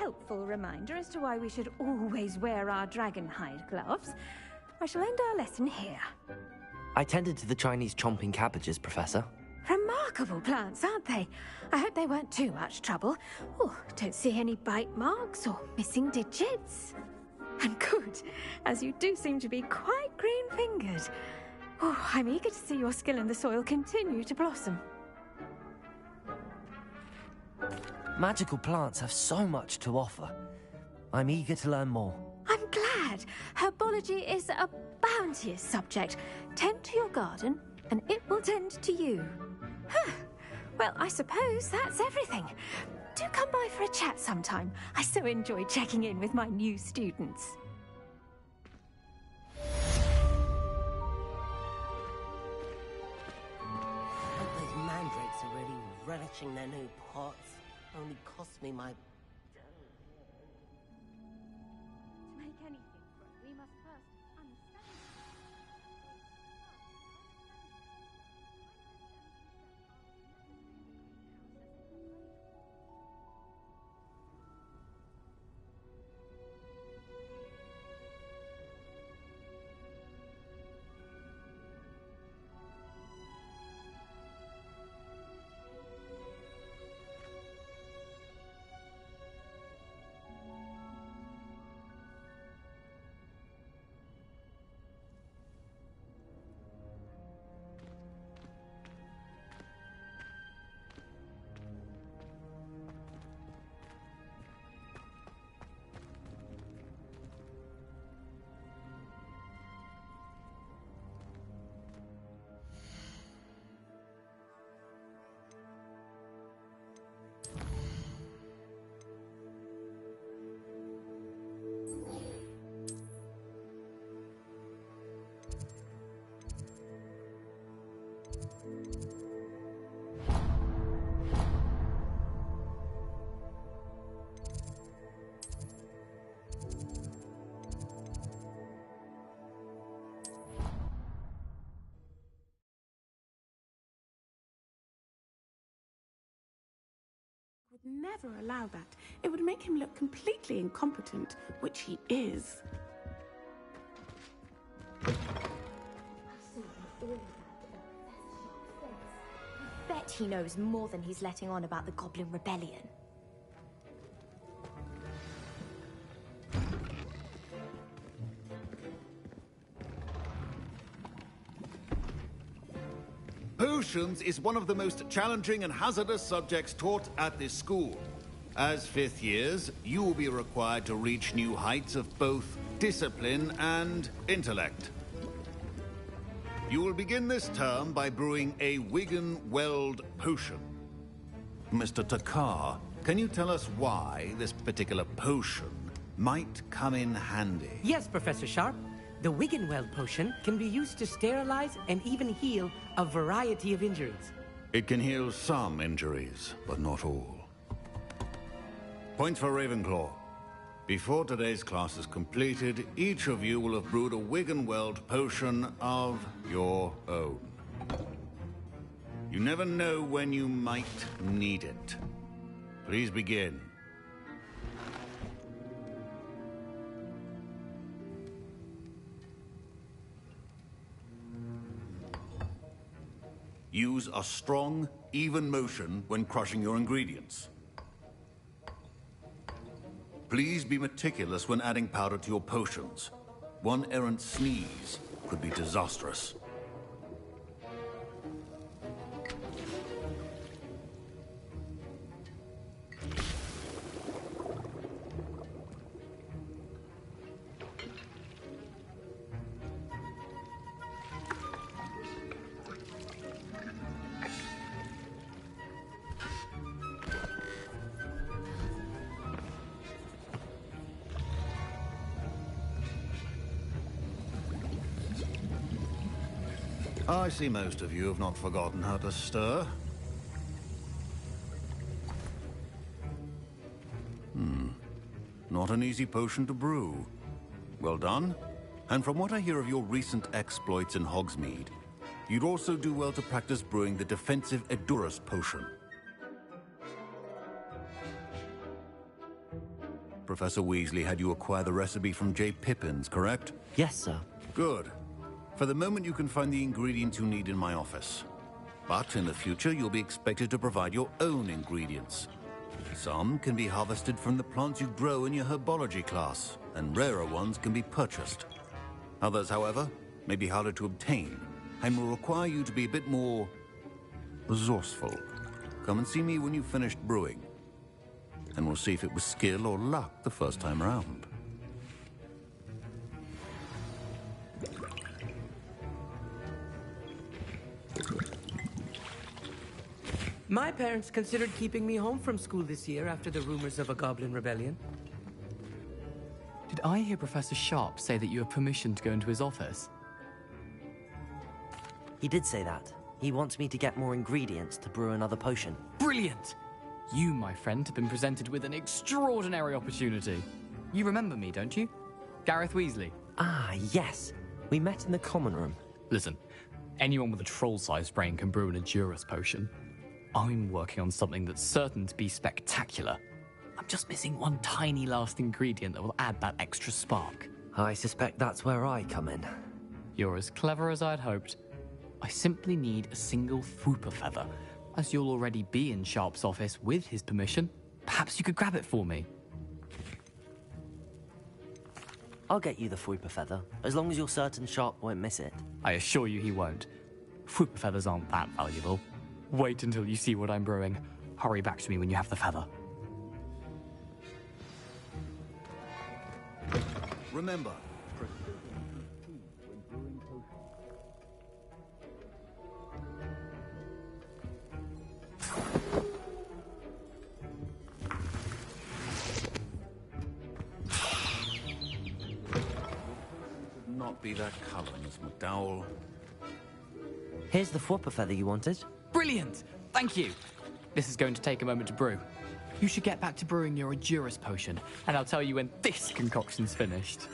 helpful reminder as to why we should always wear our dragonhide gloves, I shall end our lesson here. I tended to the Chinese chomping cabbages, Professor. Remarkable plants, aren't they? I hope they weren't too much trouble. Oh, don't see any bite marks or missing digits. And good, as you do seem to be quite green-fingered. Oh, I'm eager to see your skill in the soil continue to blossom. Magical plants have so much to offer. I'm eager to learn more. I'm glad. Herbology is a bounteous subject. Tend to your garden, and it will tend to you. Huh. Well, I suppose that's everything. Do come by for a chat sometime. I so enjoy checking in with my new students. Those mandrakes are really relishing their new pots. Only cost me my... To make anything grow, we must first understand. Would never allow that. It would make him look completely incompetent, which he is. Bet he knows more than he's letting on about the Goblin Rebellion. Potions is one of the most challenging and hazardous subjects taught at this school. As fifth years, you will be required to reach new heights of both discipline and intellect. You will begin this term by brewing a Wiggenweld potion. Mr. Takar, can you tell us why this particular potion might come in handy? Yes, Professor Sharp. The Wiggenweld potion can be used to sterilize and even heal a variety of injuries. It can heal some injuries, but not all. Points for Ravenclaw. Before today's class is completed, each of you will have brewed a Wiggenweld potion of your own. You never know when you might need it. Please begin. Use a strong, even motion when crushing your ingredients. Please be meticulous when adding powder to your potions. One errant sneeze could be disastrous. I see most of you have not forgotten how to stir. Not an easy potion to brew. Well done. And from what I hear of your recent exploits in Hogsmeade, you'd also do well to practice brewing the defensive Edurus potion. Professor Weasley had you acquire the recipe from J. Pippin's, correct? Yes, sir. Good. For the moment, you can find the ingredients you need in my office. But in the future, you'll be expected to provide your own ingredients. Some can be harvested from the plants you grow in your herbology class, and rarer ones can be purchased. Others, however, may be harder to obtain, and will require you to be a bit more resourceful. Come and see me when you've finished brewing, and we'll see if it was skill or luck the first time around. My parents considered keeping me home from school this year after the rumors of a goblin rebellion. Did I hear Professor Sharp say that you have permission to go into his office? He did say that. He wants me to get more ingredients to brew another potion. Brilliant! You, my friend, have been presented with an extraordinary opportunity. You remember me, don't you? Gareth Weasley. Ah, yes. We met in the common room. Listen, anyone with a troll-sized brain can brew an Edurus potion. I'm working on something that's certain to be spectacular. I'm just missing one tiny last ingredient that will add that extra spark. I suspect that's where I come in. You're as clever as I'd hoped. I simply need a single Fwooper feather. As you'll already be in Sharp's office with his permission, perhaps you could grab it for me. I'll get you the Fwooper feather, as long as you're certain Sharp won't miss it. I assure you he won't. Fwooper feathers aren't that valuable. Wait until you see what I'm brewing. Hurry back to me when you have the feather. Remember, not be that color, Miss McDowell. Here's the Fwooper feather you wanted. Brilliant! Thank you! This is going to take a moment to brew. You should get back to brewing your Edurus potion, and I'll tell you when this concoction's finished.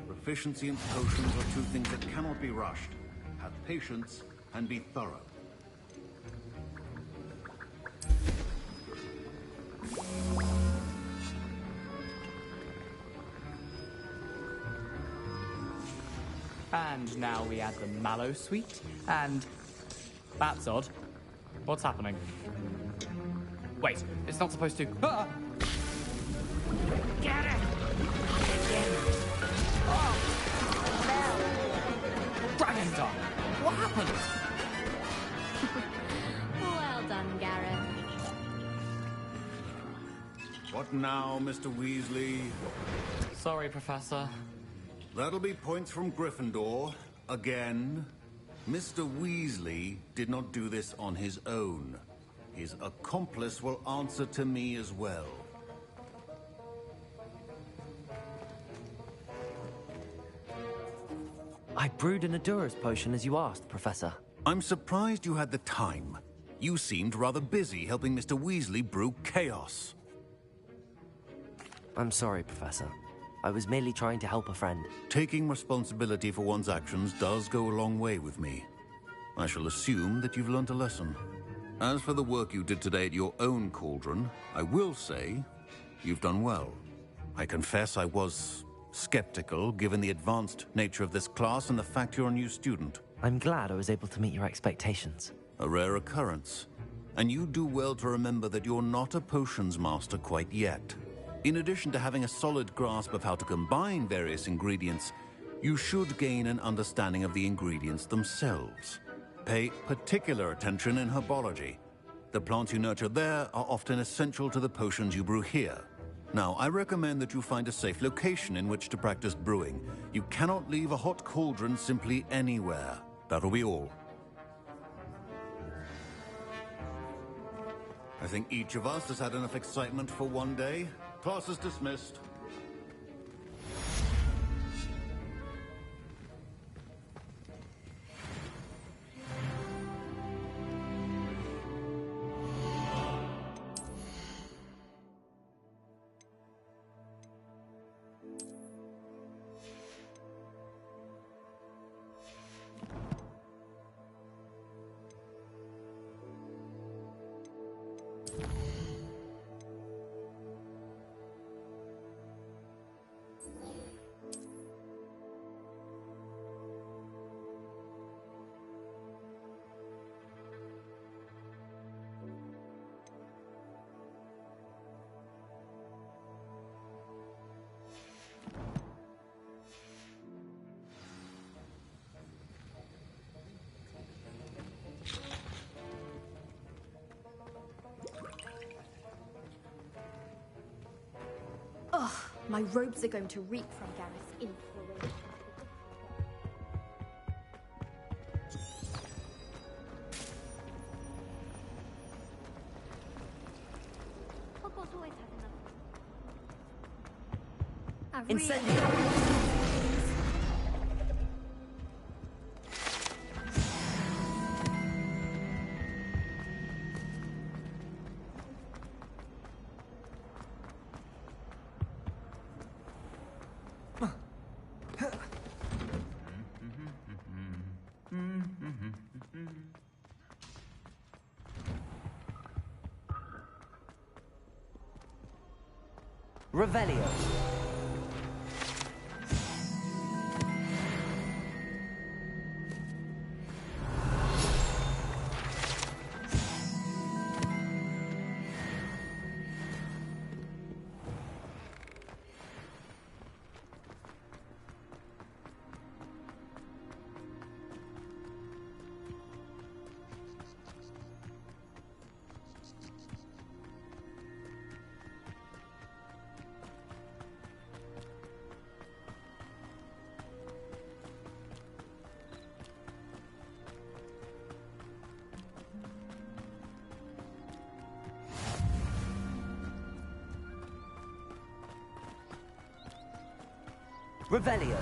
Proficiency and potions are two things that cannot be rushed. Have patience and be thorough. And now we add the mallow sweet, and... That's odd. What's happening? Wait, it's not supposed to... Ah! Get it! Dragon Dog! What happened? Well done, Gareth. What now, Mr. Weasley? Sorry, Professor. That'll be points from Gryffindor. Again. Mr. Weasley did not do this on his own. His accomplice will answer to me as well. I brewed an Edurus potion as you asked, Professor. I'm surprised you had the time. You seemed rather busy helping Mr. Weasley brew chaos. I'm sorry, Professor. I was merely trying to help a friend. Taking responsibility for one's actions does go a long way with me. I shall assume that you've learnt a lesson. As for the work you did today at your own cauldron, I will say you've done well. I confess I was skeptical, given the advanced nature of this class and the fact you're a new student. I'm glad I was able to meet your expectations. A rare occurrence. And you do well to remember that you're not a potions master quite yet. In addition to having a solid grasp of how to combine various ingredients, you should gain an understanding of the ingredients themselves. Pay particular attention in herbology. The plants you nurture there are often essential to the potions you brew here. Now, I recommend that you find a safe location in which to practice brewing. You cannot leave a hot cauldron simply anywhere. That'll be all. I think each of us has had enough excitement for one day. Class is dismissed. Ugh, my robes are going to reek from Gareth's influence. Incendio! Revelio. Revelio.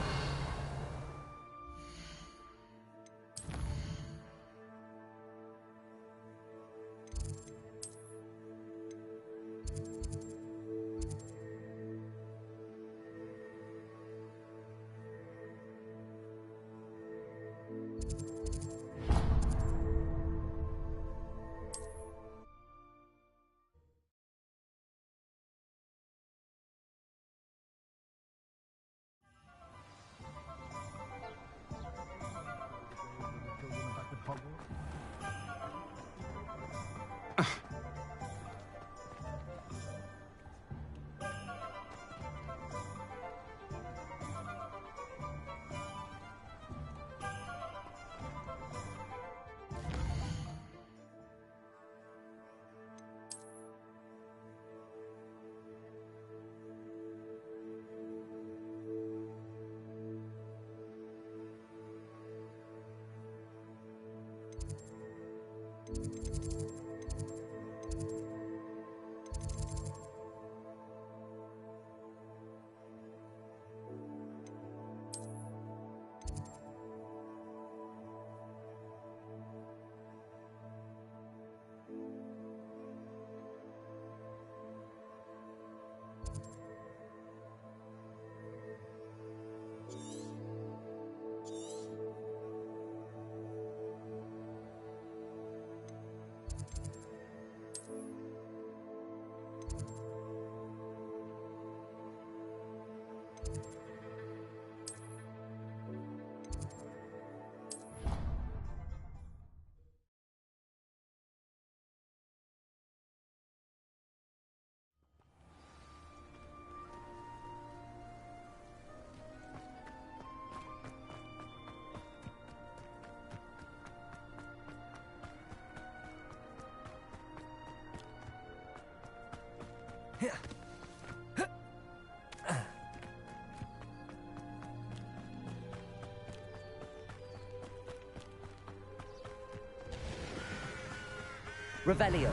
Revelio.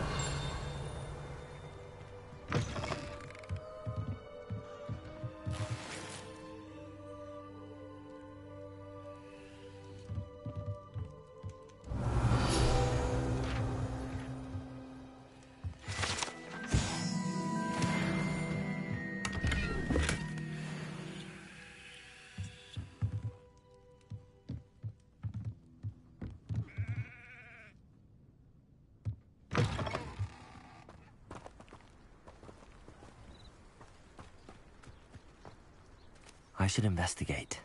I should investigate.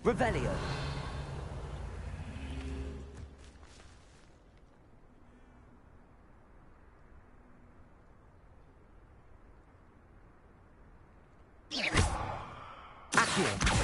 Revelio. Accio.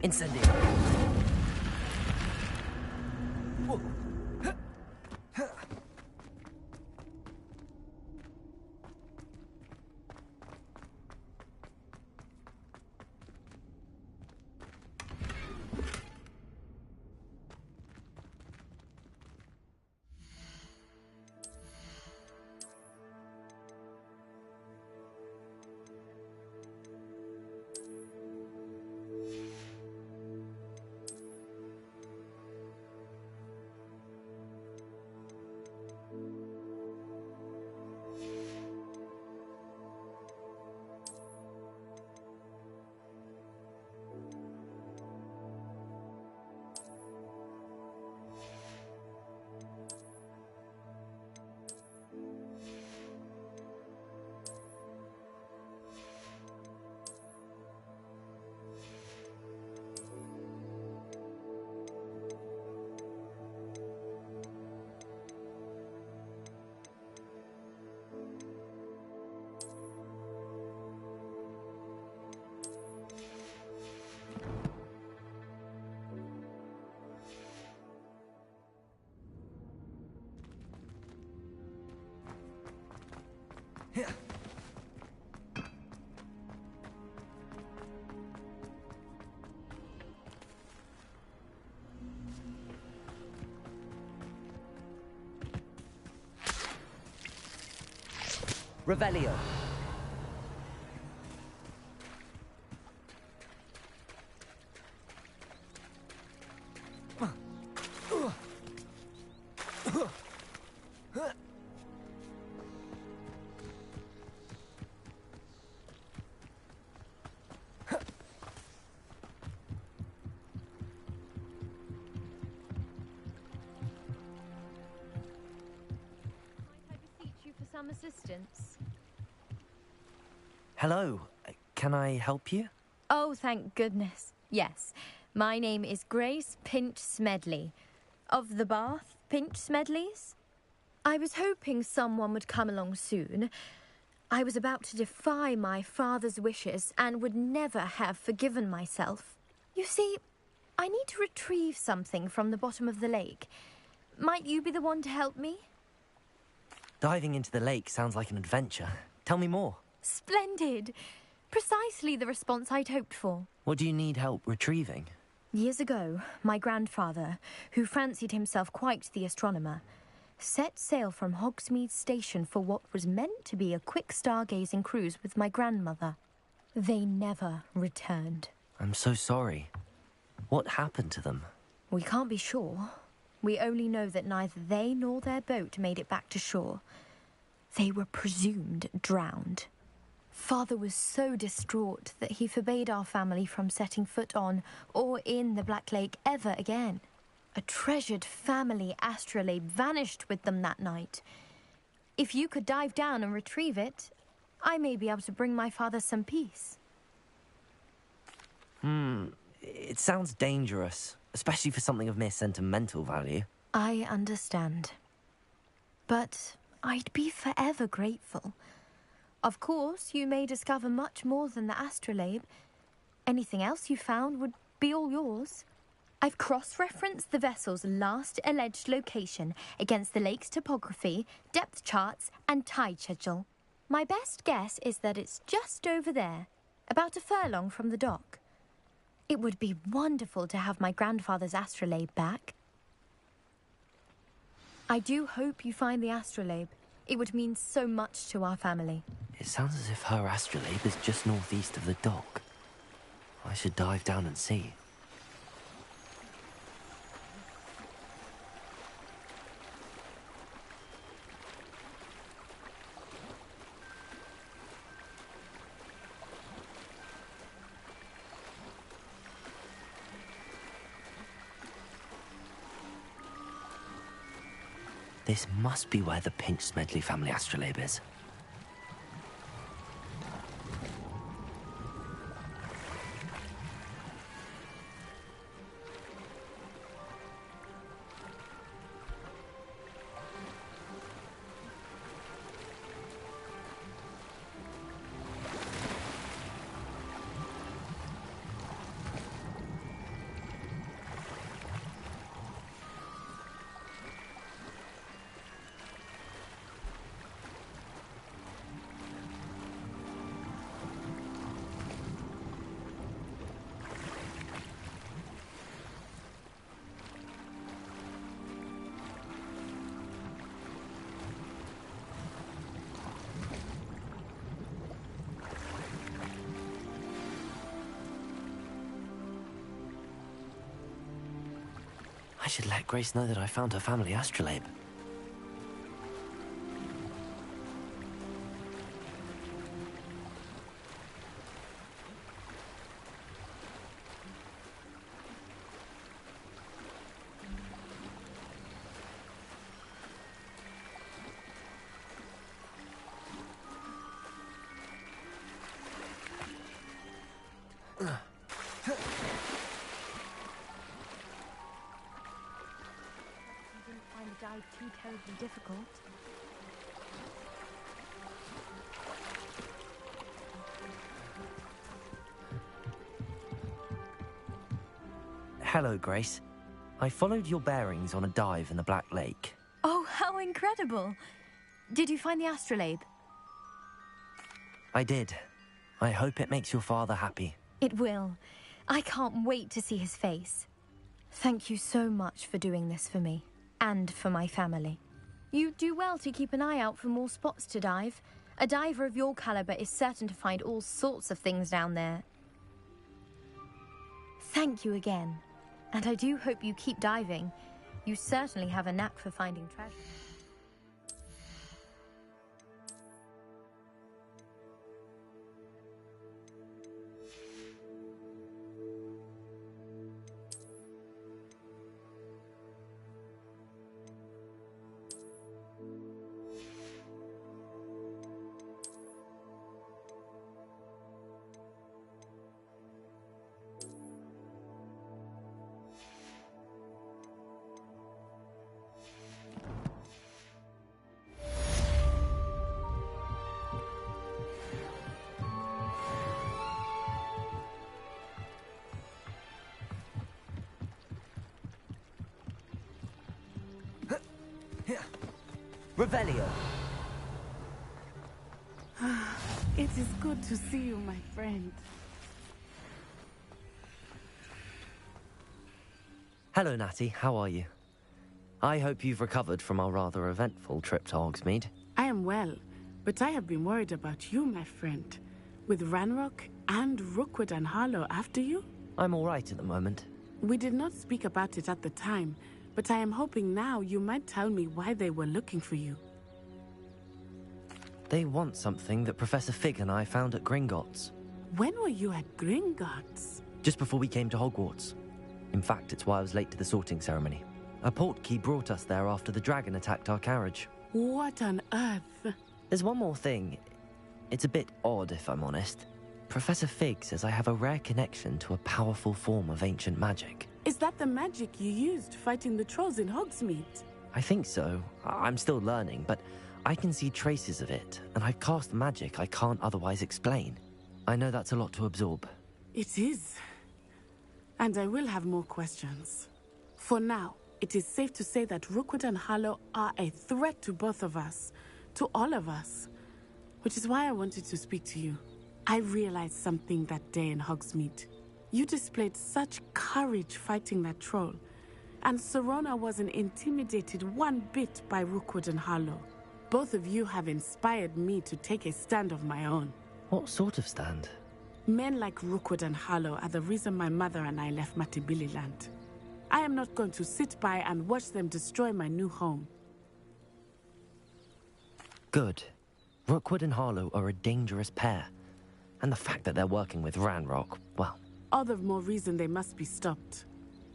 Incendio. Revelio. Some assistance. Hello. Can I help you? Oh, thank goodness. Yes. My name is Grace Pinch Smedley. Of the Bath Pinch Smedleys. I was hoping someone would come along soon. I was about to defy my father's wishes and would never have forgiven myself. You see, I need to retrieve something from the bottom of the lake. Might you be the one to help me? Diving into the lake sounds like an adventure. Tell me more. Splendid. Precisely the response I'd hoped for. What do you need help retrieving? Years ago, my grandfather, who fancied himself quite the astronomer, set sail from Hogsmeade Station for what was meant to be a quick stargazing cruise with my grandmother. They never returned. I'm so sorry. What happened to them? We can't be sure. We only know that neither they nor their boat made it back to shore. They were presumed drowned. Father was so distraught that he forbade our family from setting foot on or in the Black Lake ever again. A treasured family astrolabe vanished with them that night. If you could dive down and retrieve it, I may be able to bring my father some peace. It sounds dangerous, especially for something of mere sentimental value. I understand. But I'd be forever grateful. Of course, you may discover much more than the astrolabe. Anything else you found would be all yours. I've cross-referenced the vessel's last alleged location against the lake's topography, depth charts, and tide schedule. My best guess is that it's just over there, about a furlong from the dock. It would be wonderful to have my grandfather's astrolabe back. I do hope you find the astrolabe. It would mean so much to our family. It sounds as if her astrolabe is just northeast of the dock. I should dive down and see. This must be where the Pinch-Smedley family astrolabe is. I should let Grace know that I found her family astrolabe. Too terribly difficult. Hello, Grace. I followed your bearings on a dive in the Black Lake. Oh, how incredible! Did you find the astrolabe? I did. I hope it makes your father happy. It will. I can't wait to see his face. Thank you so much for doing this for me. And for my family. You do well to keep an eye out for more spots to dive. A diver of your caliber is certain to find all sorts of things down there. Thank you again. And I do hope you keep diving. You certainly have a knack for finding treasure. Revelio. It is good to see you, my friend. Hello, Natty. How are you? I hope you've recovered from our rather eventful trip to Hogsmeade. I am well, but I have been worried about you, my friend. With Ranrock and Rookwood and Harlow after you? I'm all right at the moment. We did not speak about it at the time, but I am hoping now you might tell me why they were looking for you. They want something that Professor Fig and I found at Gringotts. When were you at Gringotts? Just before we came to Hogwarts. In fact, it's why I was late to the sorting ceremony. A portkey brought us there after the dragon attacked our carriage. What on earth? There's one more thing. It's a bit odd, if I'm honest. Professor Fig says I have a rare connection to a powerful form of ancient magic. Is that the magic you used fighting the trolls in Hogsmeade? I think so. I'm still learning, but I can see traces of it, and I've cast magic I can't otherwise explain. I know that's a lot to absorb. It is. And I will have more questions. For now, it is safe to say that Rookwood and Harlow are a threat to both of us, to all of us. Which is why I wanted to speak to you. I realized something that day in Hogsmeade. You displayed such courage fighting that troll, and Serona wasn't intimidated one bit by Rookwood and Harlow. Both of you have inspired me to take a stand of my own. What sort of stand? Men like Rookwood and Harlow are the reason my mother and I left Matibililand. I am not going to sit by and watch them destroy my new home. Good. Rookwood and Harlow are a dangerous pair. And the fact that they're working with Ranrock, well... All the more reason they must be stopped.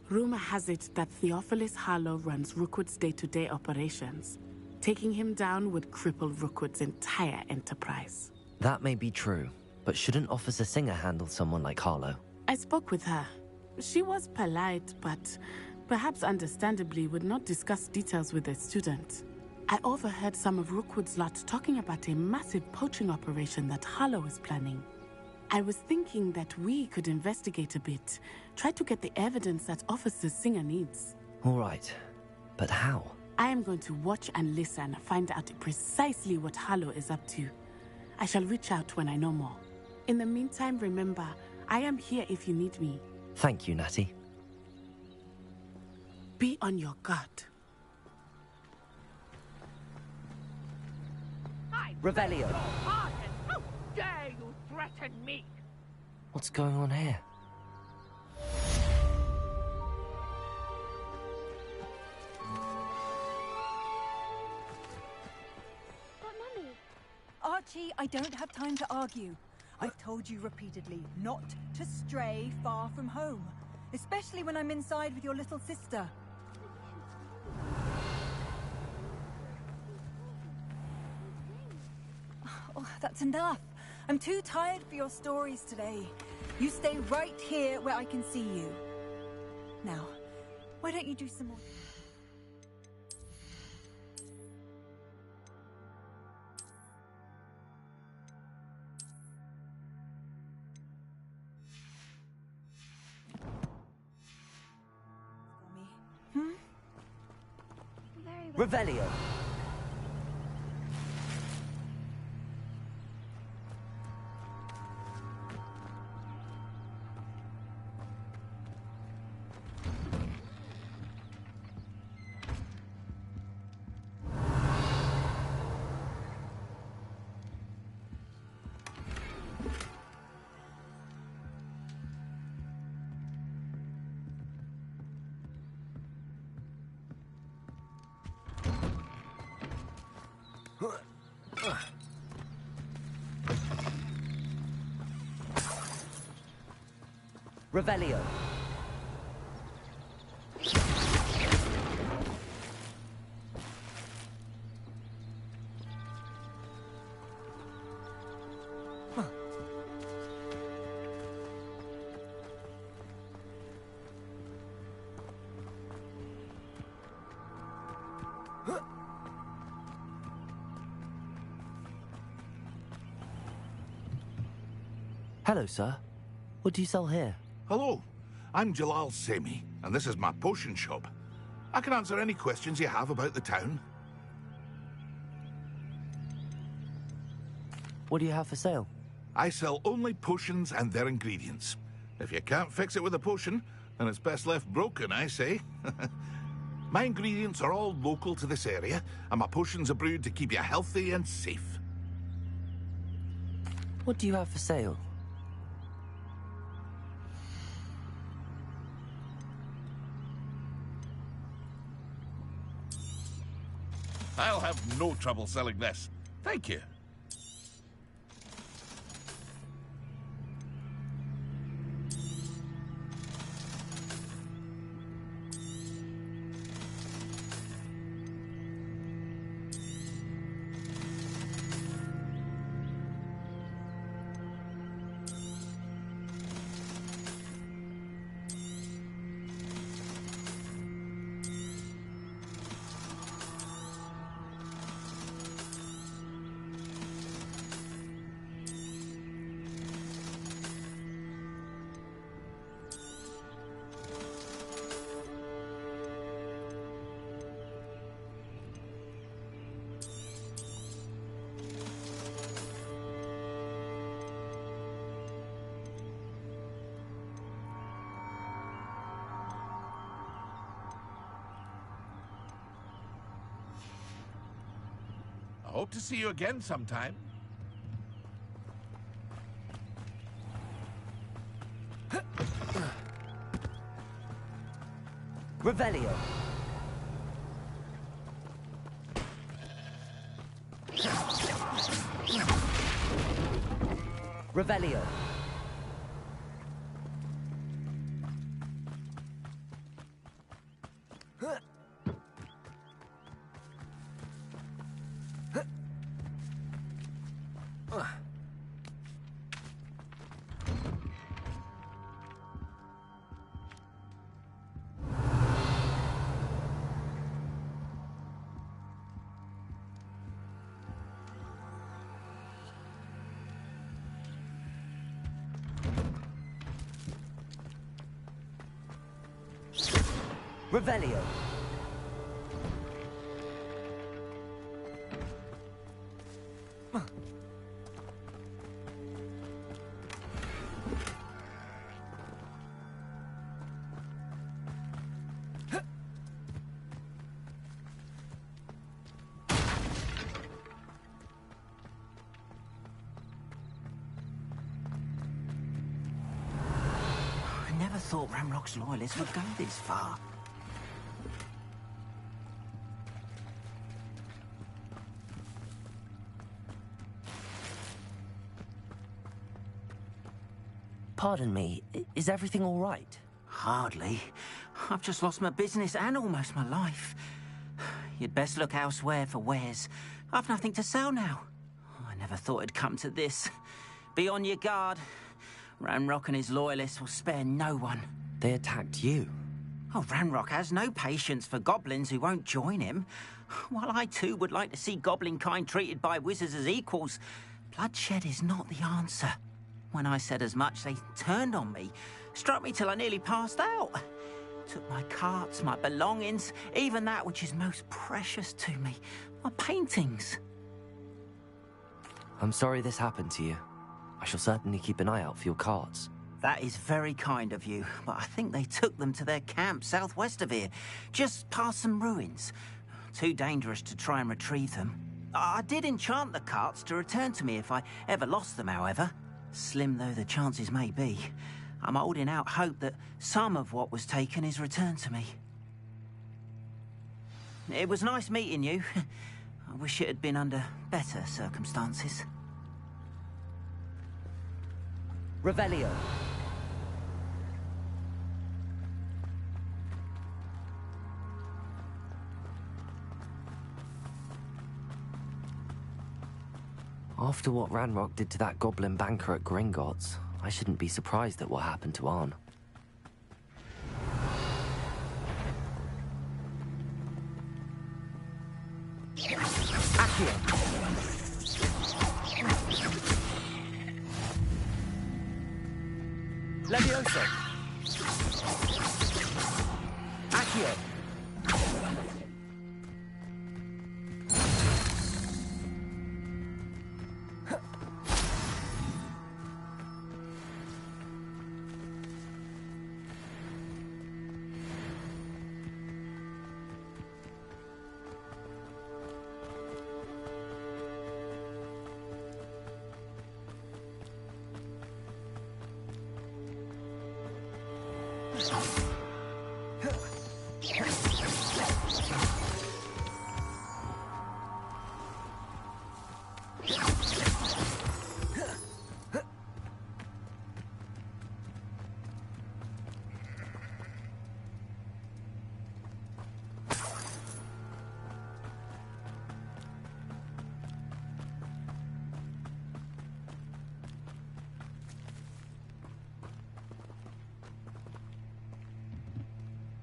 Rumor has it that Theophilus Harlow runs Rookwood's day-to-day operations. Taking him down would cripple Rookwood's entire enterprise. That may be true, but shouldn't Officer Singer handle someone like Harlow? I spoke with her. She was polite, but perhaps understandably would not discuss details with a student. I overheard some of Rookwood's lot talking about a massive poaching operation that Harlow is planning. I was thinking that we could investigate a bit, try to get the evidence that Officer Singer needs. All right, but how? I am going to watch and listen, find out precisely what Harlow is up to. I shall reach out when I know more. In the meantime, remember, I am here if you need me. Thank you, Natty. Be on your guard. Revelio! How dare you threaten me? What's going on here? Archie, I don't have time to argue. I've told you repeatedly not to stray far from home, especially when I'm inside with your little sister. Oh, that's enough. I'm too tired for your stories today. You stay right here where I can see you. Now, why don't you do some more... Revelio! Revelio. Hello, sir. What do you sell here? Hello, I'm Jalal Semi, and this is my potion shop. I can answer any questions you have about the town. What do you have for sale? I sell only potions and their ingredients. If you can't fix it with a potion, then it's best left broken, I say. My ingredients are all local to this area, and my potions are brewed to keep you healthy and safe. What do you have for sale? I'll have no trouble selling this. Thank you. Hope to see you again sometime. Revelio. Revelio. Revelio. I never thought Ramrock's loyalists would go this far. Pardon me, is everything all right? Hardly. I've just lost my business and almost my life. You'd best look elsewhere for wares. I've nothing to sell now. I never thought it'd come to this. Be on your guard. Ranrock and his loyalists will spare no one. They attacked you? Oh, Ranrock has no patience for goblins who won't join him. While I too would like to see goblin kind treated by wizards as equals, bloodshed is not the answer. When I said as much, they turned on me, struck me till I nearly passed out. Took my carts, my belongings, even that which is most precious to me, my paintings. I'm sorry this happened to you. I shall certainly keep an eye out for your carts. That is very kind of you, but I think they took them to their camp southwest of here, just past some ruins. Too dangerous to try and retrieve them. I did enchant the carts to return to me if I ever lost them, however. Slim though the chances may be, I'm holding out hope that some of what was taken is returned to me. It was nice meeting you. I wish it had been under better circumstances. Revelio. After what Ranrock did to that goblin banker at Gringotts, I shouldn't be surprised at what happened to Arn. Accio! Levioso! Accio!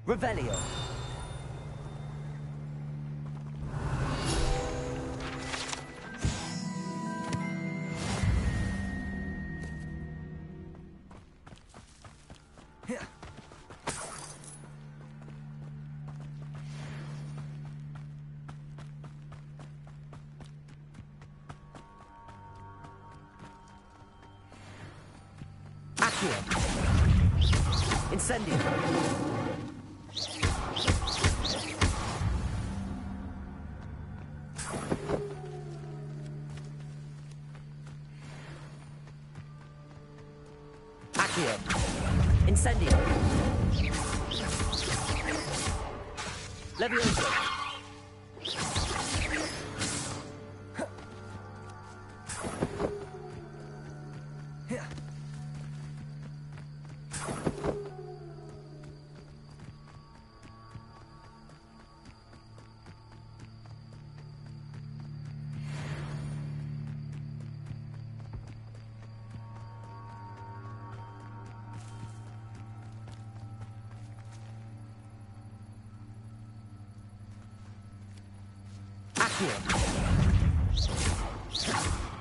Revelio. Accio. Incendio. Accio. Incendio. Levioso.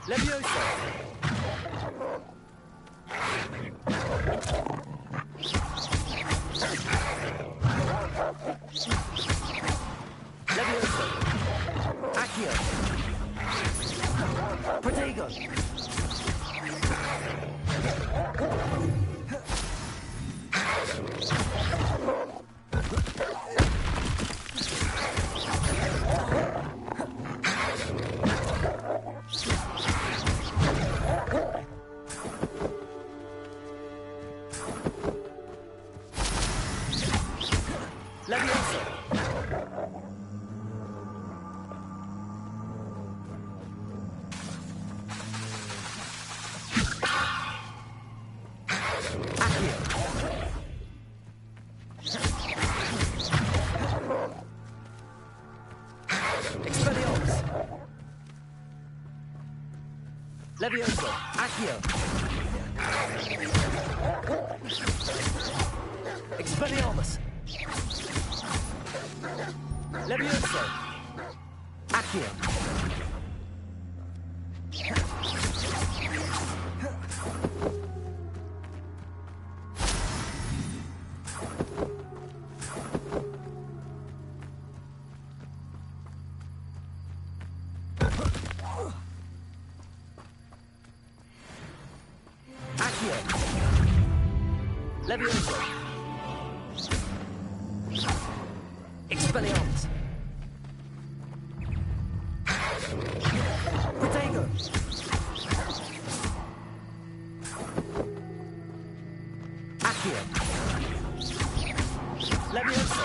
Levioso. Levioso. Accio. Protego. Levioso. Accio. Expelliarmus. Levioso. Accio. Expelliarmus. Levioso. Accio. Accio. Levioso. Expelliarmus. Protego. Accio. Levioso.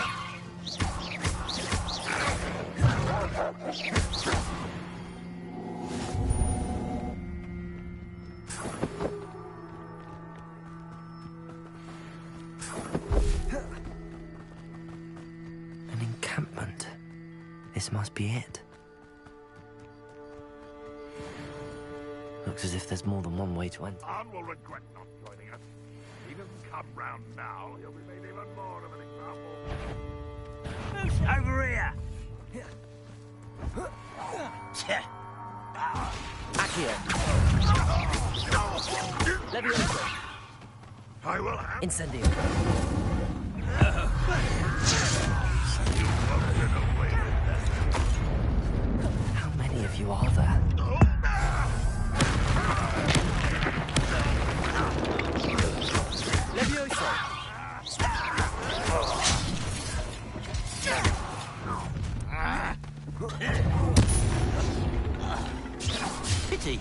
An encampment. This must be it. Looks as if there's more than one way to enter. Anne will regret not joining us. If he doesn't come round now, he'll be made even more of an example. Over here! Accio. Levioso. I will have Incendio. you won't get away with that. How many of you are there? Levioso. Pity.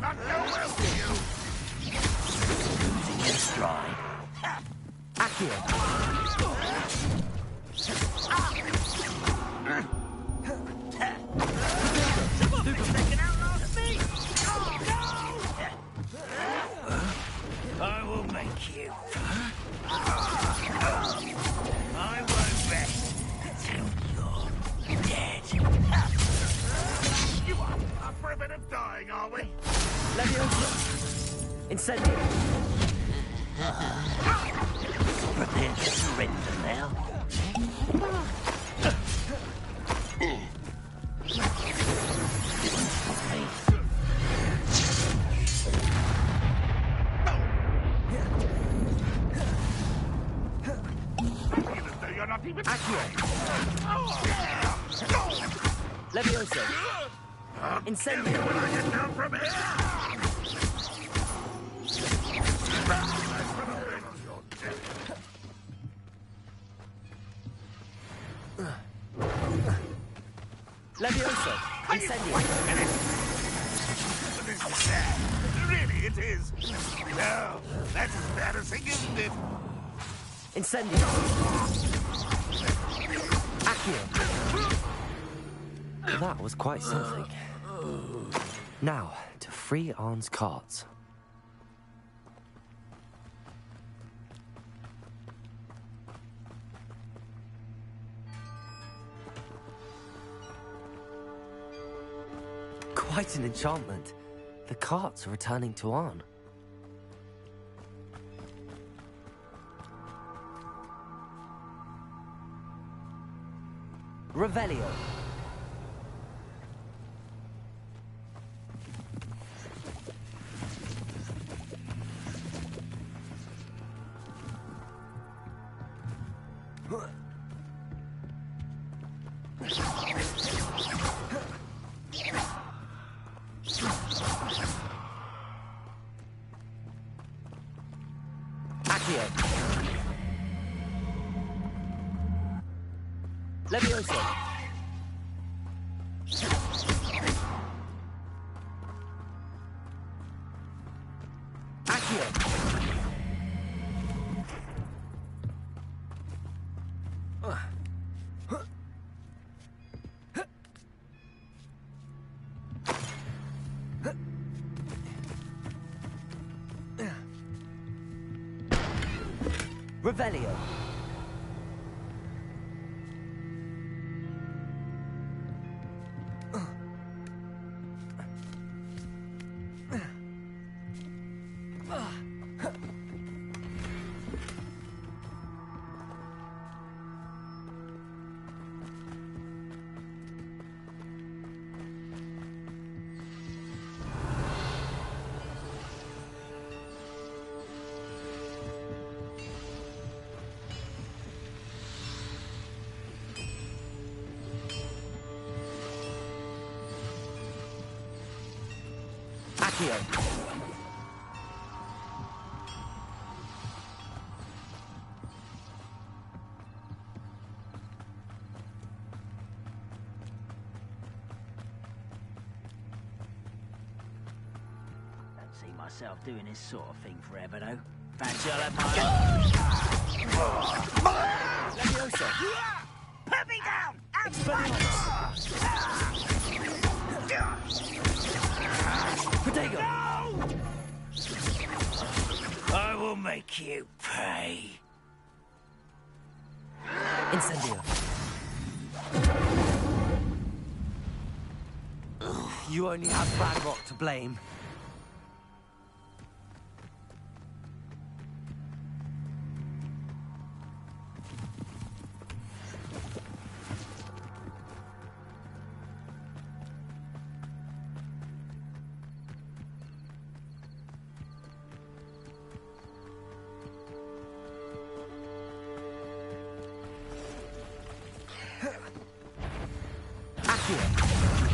Not go well for you. Losing your stride. Accio. I will make you. I won't rest until you're dead. You are up for a bit of dying, are we? Levioso. Incendio. Prepare to surrender now. You're not even... Accio. Levioso. Incendio. When I get down from here! Levioso. Incendio. This is bad. Really, it is. No, that's embarrassing, isn't it? Incendio! Accio! That was quite something. Now, to free Arn's carts. Quite an enchantment. The carts are returning to Arn. Revelio. Levioso. Accio. Revelio. Accio. Don't see myself doing this sort of thing forever, though. Fancy I'll have my own. Levioso. Put me down! Protego. I will make you pay. Incendio. You only have Ranrock to blame.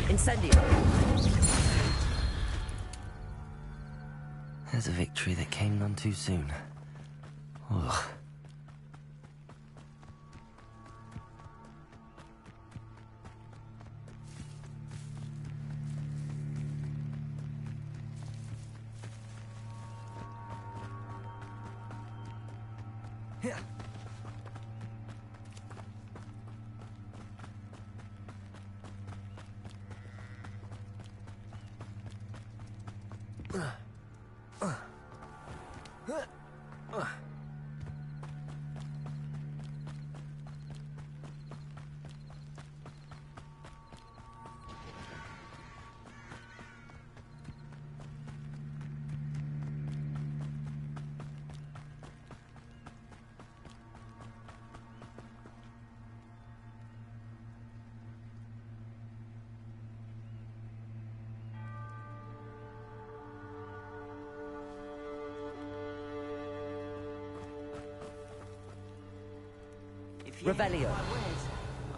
Incendio. There's a victory that came none too soon. Ugh. Revelio.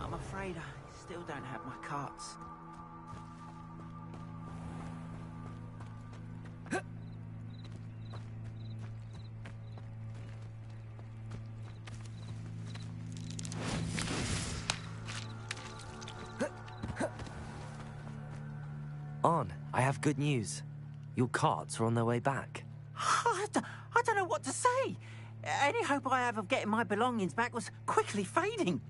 I'm afraid I still don't have my carts. On, I have good news. Your carts are on their way back. I don't know what to say. Any hope I have of getting my belongings back was quickly fading.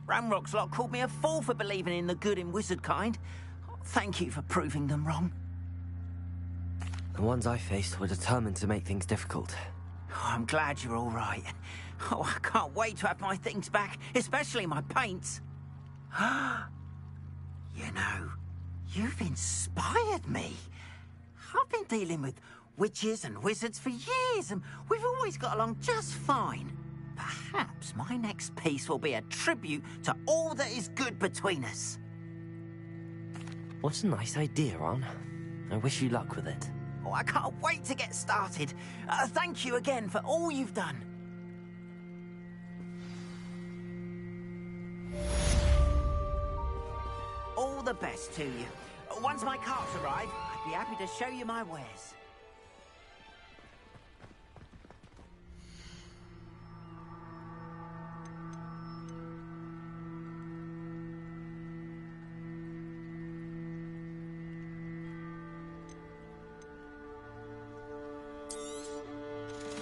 Ramrock's lot called me a fool for believing in the good in wizard kind. Thank you for proving them wrong. The ones I faced were determined to make things difficult. Oh, I'm glad you're all right. Oh, I can't wait to have my things back, especially my paints. You know, you've inspired me. I've been dealing with witches and wizards for years, and we've always got along just fine. Perhaps my next piece will be a tribute to all that is good between us. What a nice idea, Ron. I wish you luck with it. Oh, I can't wait to get started. Thank you again for all you've done. All the best to you. Once my carts arrive, I'd be happy to show you my wares.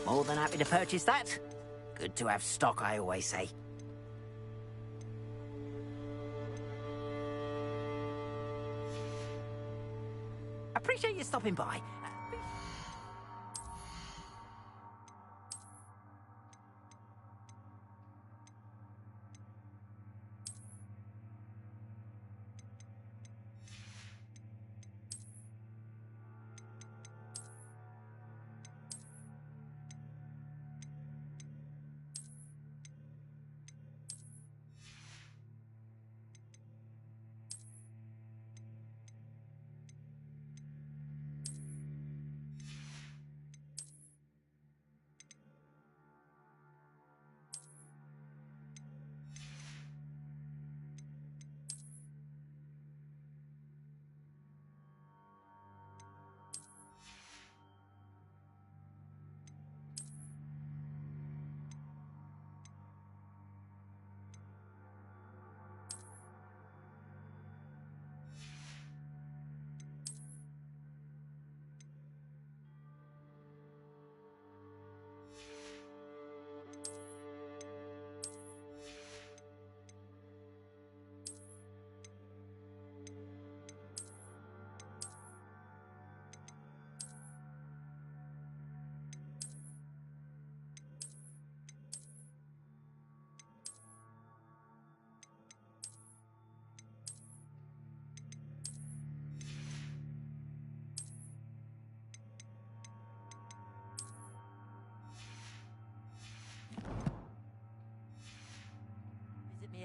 More than happy to purchase that. Good to have stock, I always say. Appreciate you stopping by.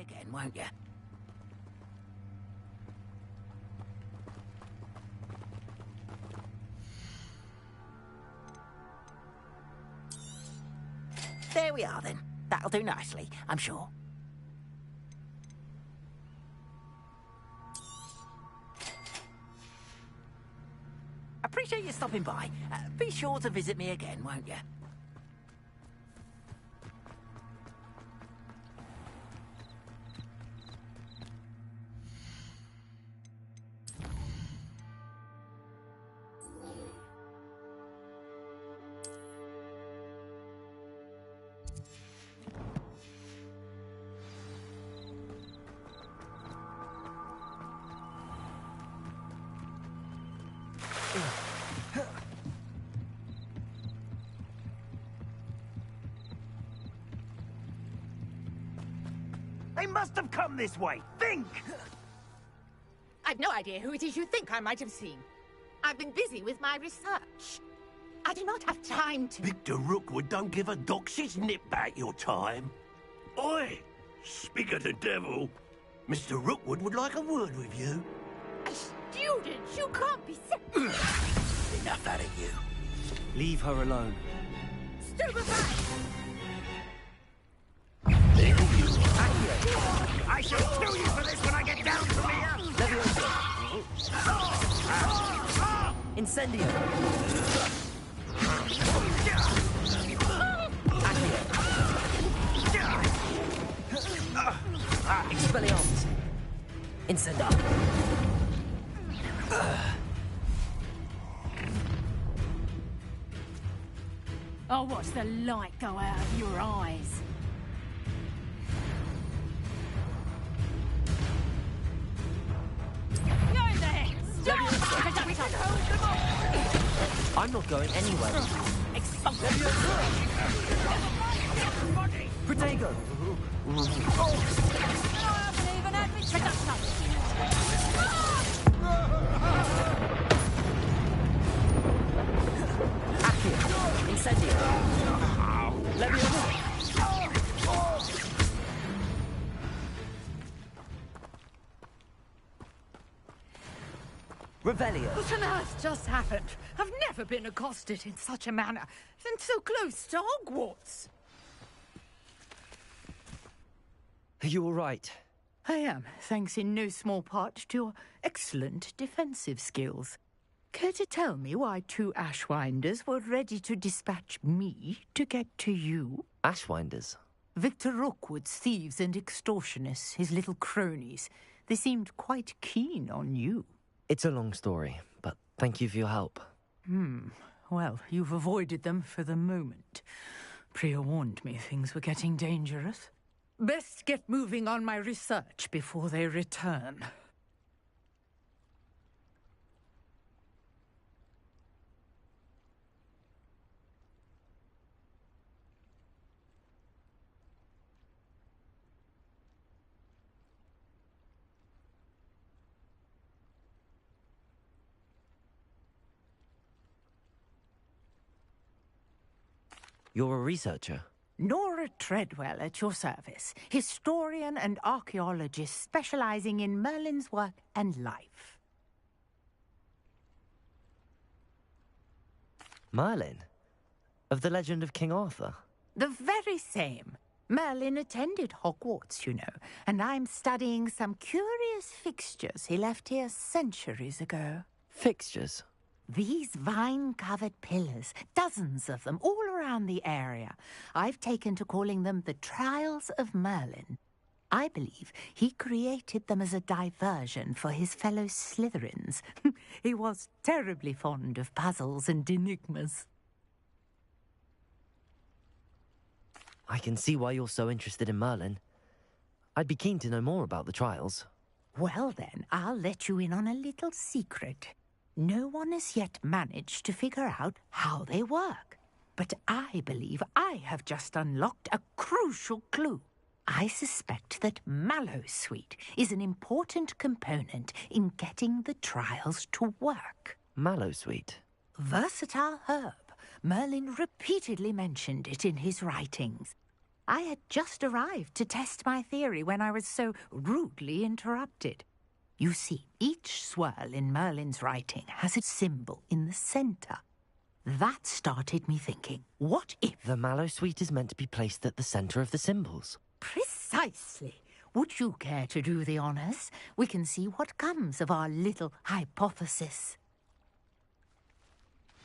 Again, won't you? There we are then. That'll do nicely, I'm sure. Appreciate you stopping by. Be sure to visit me again, won't you? They must have come this way. Think! I've no idea who it is you think I might have seen. I've been busy with my research. I do not have time to... Victor Rookwood don't give a doxy's nip back your time. Oi! Speak of the devil. Mr. Rookwood would like a word with you. A student? You can't be Enough out of you. Leave her alone. Stupefy! I shall kill you for this when I get down to here! Incendio! Expelliarmus! Incendio! I'll watch the light go out of your eyes. Go in there! Stop! We can hold them off! I'm not going anywhere. Protego! I haven't even had me Accio! Incendio! Leviosa! Revelio! What on earth just happened? I've never been accosted in such a manner, and so close to Hogwarts. Are you all right? I am, thanks in no small part to your excellent defensive skills. Care to tell me why 2 Ashwinders were ready to dispatch me to get to you? Ashwinders? Victor Rookwood's thieves and extortionists, his little cronies. They seemed quite keen on you. It's a long story, but thank you for your help. Well, you've avoided them for the moment. Priya warned me things were getting dangerous. Best get moving on my research before they return. You're a researcher? Nora Treadwell at your service, historian and archaeologist specializing in Merlin's work and life. Merlin? Of the legend of King Arthur? The very same. Merlin attended Hogwarts, you know, and I'm studying some curious fixtures he left here centuries ago. Fixtures? These vine-covered pillars, dozens of them, all around the area. I've taken to calling them the Trials of Merlin. I believe he created them as a diversion for his fellow Slytherins. He was terribly fond of puzzles and enigmas. I can see why you're so interested in Merlin. I'd be keen to know more about the trials. Well then, I'll let you in on a little secret. No one has yet managed to figure out how they work. But I believe I have just unlocked a crucial clue. I suspect that Mallowsweet is an important component in getting the trials to work. Mallowsweet? Versatile herb. Merlin repeatedly mentioned it in his writings. I had just arrived to test my theory when I was so rudely interrupted. You see, each swirl in Merlin's writing has a symbol in the center. That started me thinking, what if... The Mallowsweet is meant to be placed at the center of the symbols. Precisely. Would you care to do the honors? We can see what comes of our little hypothesis.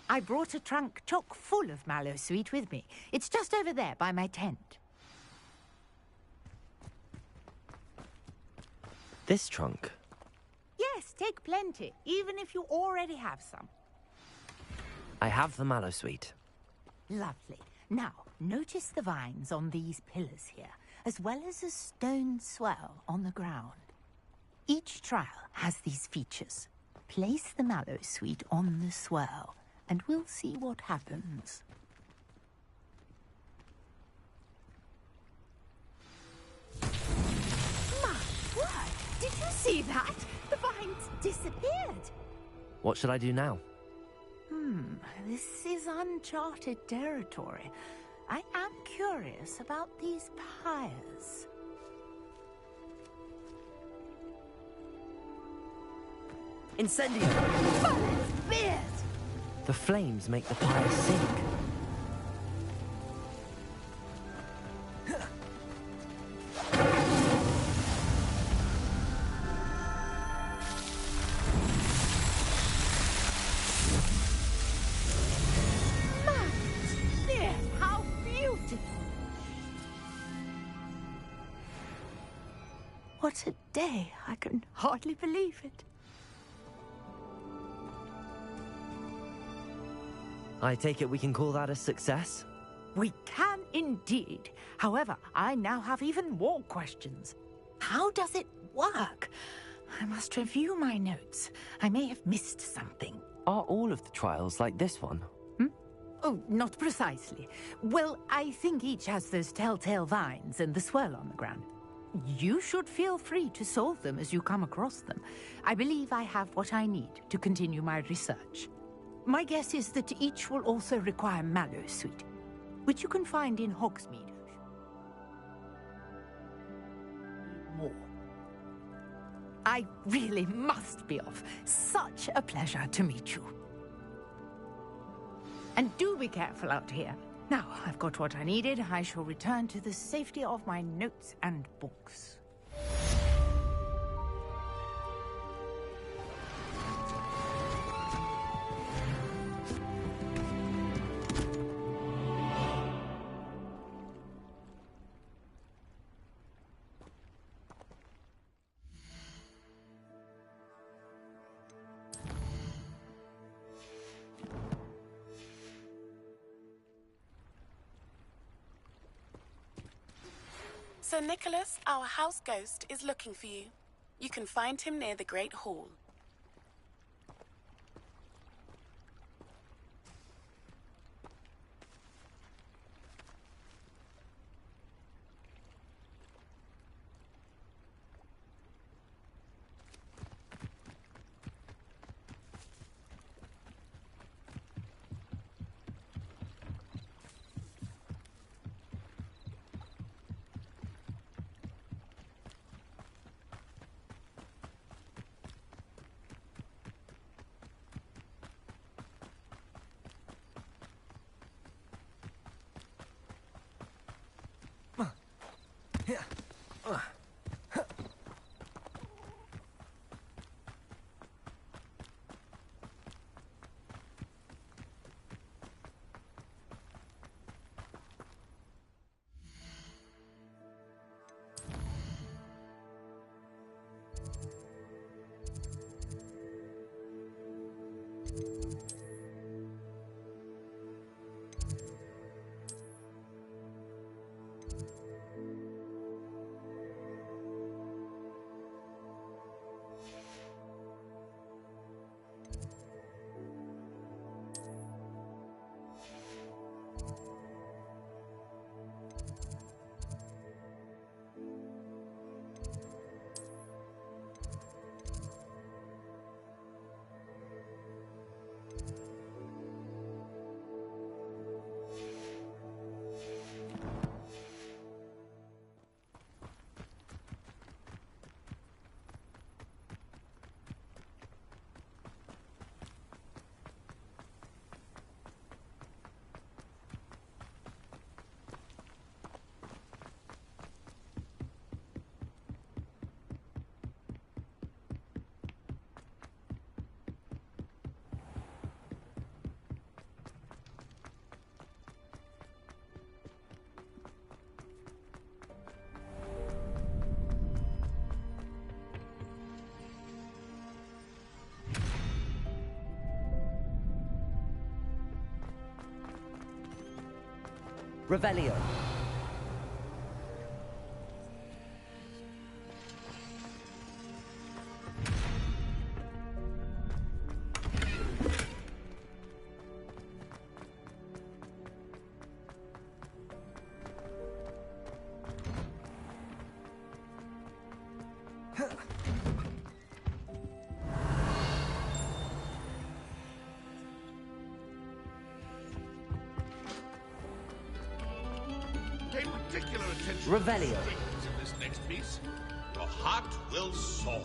I brought a trunk chock full of Mallowsweet with me. It's just over there by my tent. This trunk? Yes, take plenty, even if you already have some. I have the Mallowsweet. Lovely. Now, notice the vines on these pillars here, as well as a stone swell on the ground. Each trial has these features. Place the Mallowsweet on the swell, and we'll see what happens. My word! Did you see that? The vines disappeared. What should I do now? This is uncharted territory. I am curious about these pyres. Incendio! Merlin's beard! The flames make the pyre sink. Merlin's beard! How beautiful! What a day! I can hardly believe it. I take it we can call that a success? We can indeed. However, I now have even more questions. How does it work? I must review my notes. I may have missed something. Are all of the trials like this one? Oh, not precisely. Well, I think each has those telltale vines and the swirl on the ground. You should feel free to solve them as you come across them. I believe I have what I need to continue my research. My guess is that each will also require mallow sweet, which you can find in Hogsmeade. More. I really must be off. Such a pleasure to meet you. And do be careful out here. Now, I've got what I needed. I shall return to the safety of my notes and books. Sir Nicholas, our house ghost, is looking for you. You can find him near the Great Hall. Revelio. Pay particular attention Revelio. to the strings in this next piece. Your heart will soar.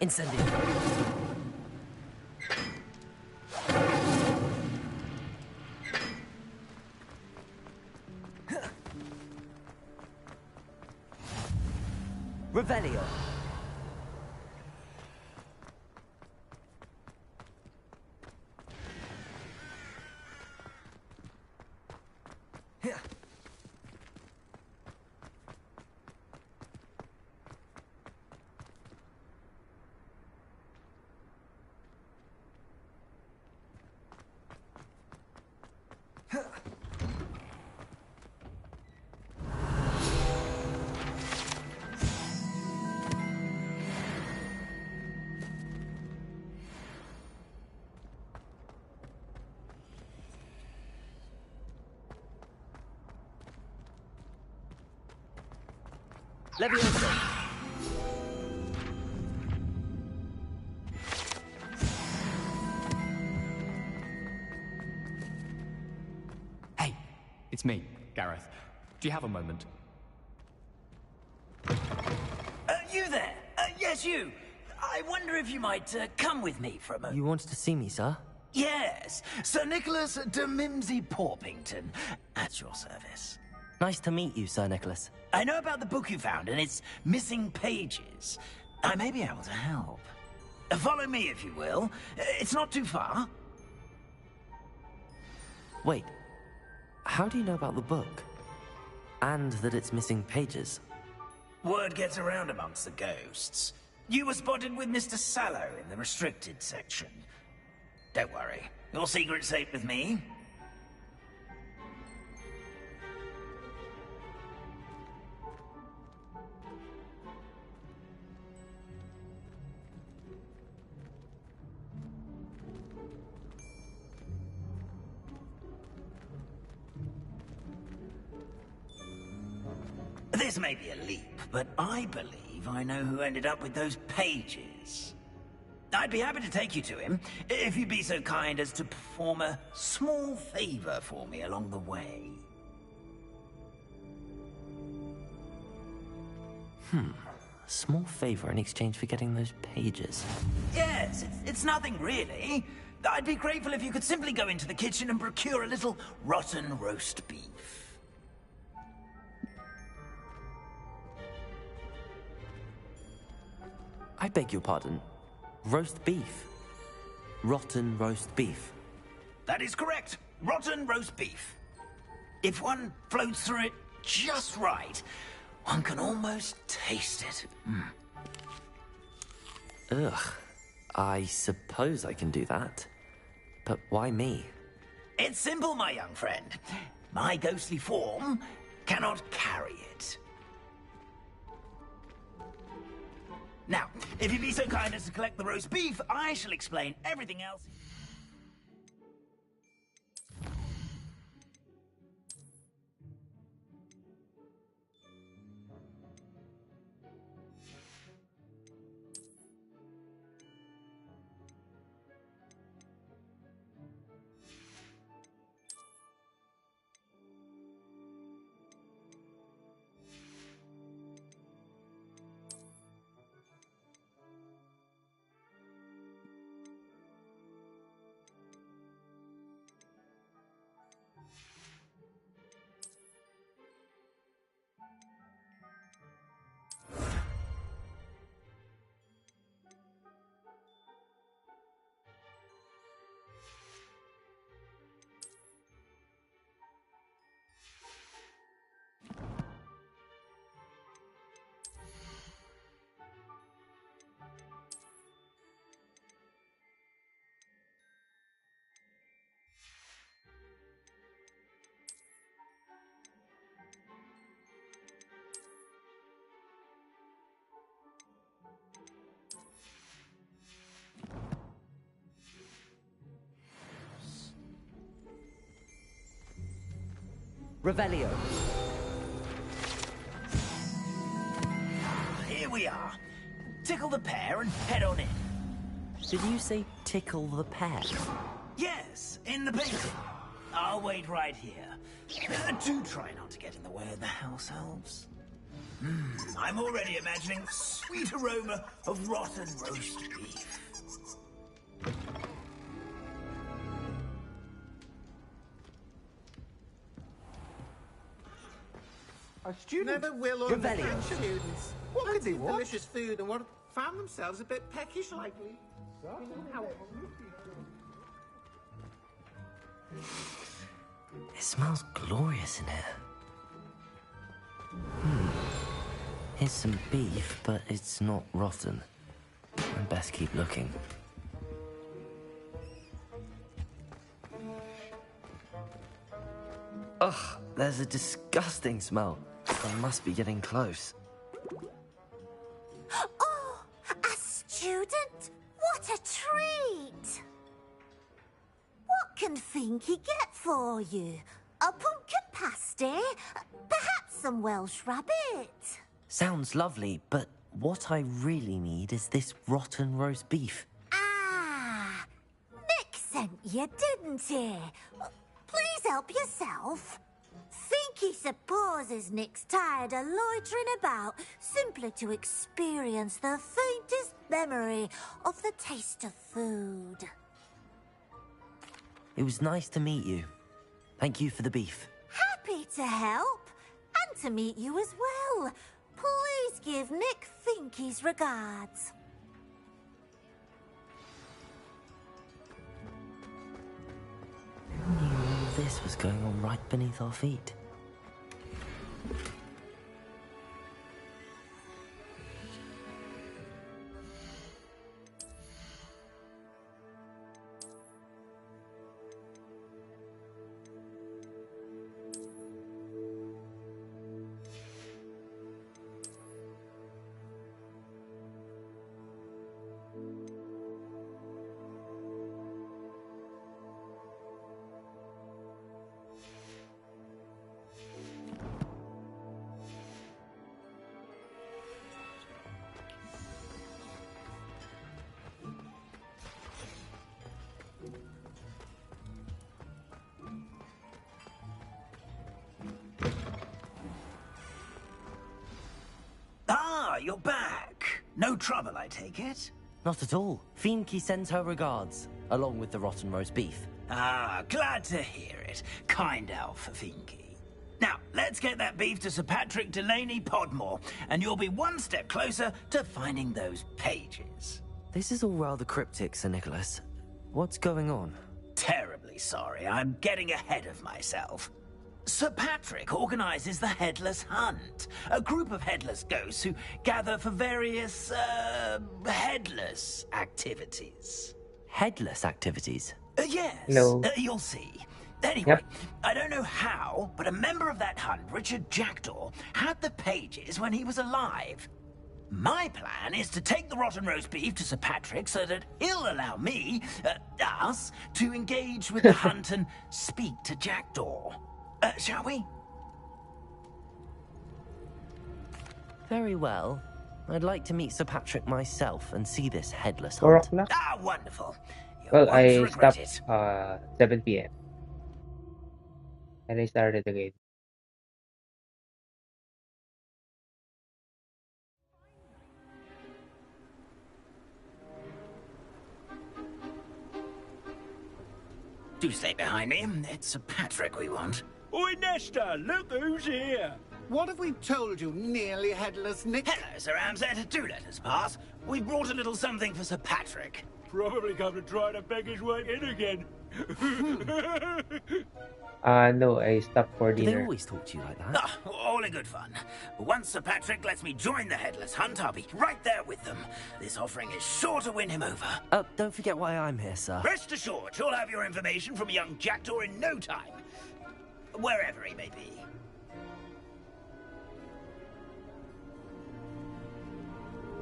Incendio. Revelio. Levioso. Hey, it's me, Gareth. Do you have a moment? You there? Yes, you. I wonder if you might come with me for a moment. You wanted to see me, sir? Yes, Sir Nicholas de Mimsy Porpington, at your service. Nice to meet you, Sir Nicholas. I know about the book you found and its missing pages. I may be able to help. Follow me, if you will. It's not too far. Wait, how do you know about the book? And that it's missing pages? Word gets around amongst the ghosts. You were spotted with Mr. Sallow in the restricted section. Don't worry, your secret's safe with me. This may be a leap, but I believe I know who ended up with those pages. I'd be happy to take you to him, if you'd be so kind as to perform a small favor for me along the way. Small favor in exchange for getting those pages. Yes, it's nothing really. I'd be grateful if you could simply go into the kitchen and procure a little rotten roast beef. I beg your pardon. Roast beef. Rotten roast beef. That is correct. Rotten roast beef. If one floats through it just right, one can almost taste it. Ugh. I suppose I can do that. But why me? It's simple, my young friend. My ghostly form cannot carry it. Now, if you'd be so kind as to collect the roast beef, I shall explain everything else. Revelio. Here we are. Tickle the pear and head on in. Did you say tickle the pear? Yes, in the painting. I'll wait right here. Do try not to get in the way of the house elves. I'm already imagining the sweet aroma of rotten roast beef. A student? Never will Rebellion. understand students. What could they Plenty of want? delicious food and what found themselves a bit peckish lately. It smells glorious in here. Here's some beef, but it's not rotten. I'd best keep looking. Ugh, there's a disgusting smell. I must be getting close. Oh, a student? What a treat! What can Finky get for you? A pumpkin pasty? Perhaps some Welsh rabbit? Sounds lovely, but what I really need is this rotten roast beef. Ah, Nick sent you, didn't he? Please help yourself. Finky supposes Nick's tired of loitering about simply to experience the faintest memory of the taste of food. It was nice to meet you. Thank you for the beef. Happy to help, and to meet you as well. Please give Nick Finky's regards. Who knew all this was going on right beneath our feet? Ah, you're back. No trouble, I take it? Not at all. Fienke sends her regards, along with the rotten roast beef. Ah, glad to hear it. Kind elf, Finky. Now, let's get that beef to Sir Patrick Delaney Podmore, and you'll be one step closer to finding those pages. This is all rather cryptic, Sir Nicholas. What's going on? Terribly sorry, I'm getting ahead of myself. Sir Patrick organizes the Headless Hunt, a group of headless ghosts who gather for various, headless activities. Headless activities? Yes, No. You'll see. Anyway, Yep. I don't know how, but a member of that hunt, Richard Jackdaw, had the pages when he was alive. My plan is to take the rotten roast beef to Sir Patrick so that he'll allow me, us, to engage with the hunt and speak to Jackdaw. Shall we? Very well. I'd like to meet Sir Patrick myself and see this headless hunt. 4 o'clock? Ah, wonderful. You Well, won't I regret stopped it. 7 p.m. and I started again. Do stay behind me. It's Sir Patrick we want. Oi, Nesta, look who's here. What have we told you, nearly headless Nick? Hello, Sir Ramsett. Do let us pass. We brought a little something for Sir Patrick. Probably come to try to beg his way in again. No, I stopped for Do they dinner. always talk to you like that? Ah, all in good fun. Once Sir Patrick lets me join the Headless Hunt, I'll be right there with them. This offering is sure to win him over. Don't forget why I'm here, sir. Rest assured, you'll have your information from young Jackdaw in no time. Wherever he may be.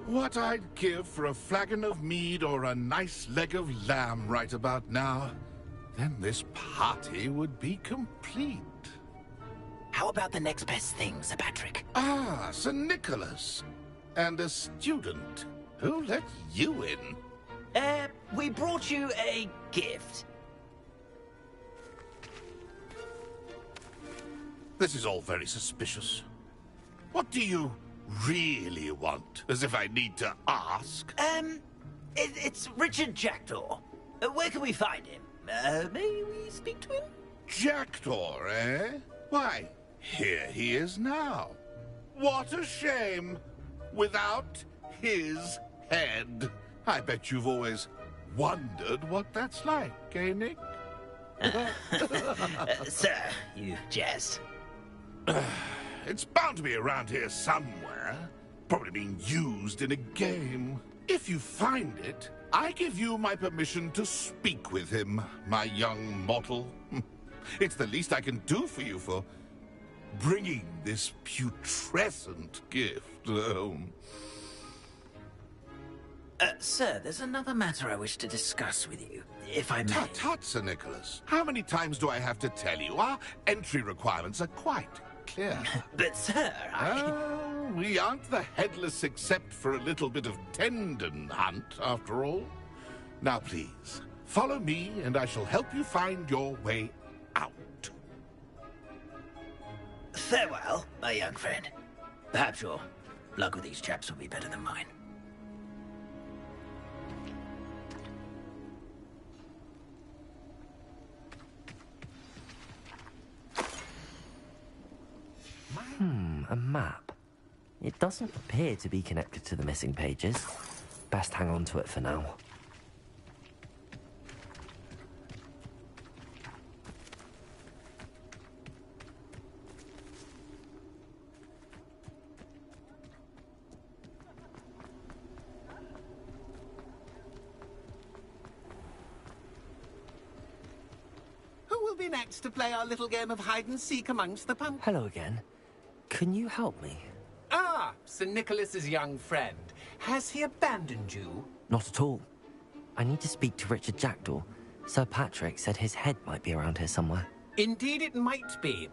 What I'd give for a flagon of mead or a nice leg of lamb right about now. Then this party would be complete. How about the next best thing, Sir Patrick? Ah, Sir Nicholas. And a student. Who let you in? We brought you a gift. This is all very suspicious. What do you really want? As if I need to ask. It's Richard Jackdaw. Where can we find him? May we speak to him? Jackdaw, eh? Why, here he is now. What a shame. Without his head. I bet you've always wondered what that's like, eh, Nick? Sir, you jest. It's bound to be around here somewhere. Probably being used in a game. If you find it, I give you my permission to speak with him, my young mortal. It's the least I can do for you for bringing this putrescent gift home. Sir, there's another matter I wish to discuss with you, if I may. Tut, Sir Nicholas. How many times do I have to tell you? Our entry requirements are quite clear. But, sir, we aren't the headless except for a little bit of tendon hunt, after all. Now, please, follow me, and I shall help you find your way out. Farewell, my young friend. Perhaps your luck with these chaps will be better than mine. A map. It doesn't appear to be connected to the missing pages. Best hang on to it for now. Who will be next to play our little game of hide-and-seek amongst the pumpkins? Hello again. Can you help me? Ah, Sir Nicholas's young friend. Has he abandoned you? Not at all. I need to speak to Richard Jackdaw. Sir Patrick said his head might be around here somewhere. Indeed it might be.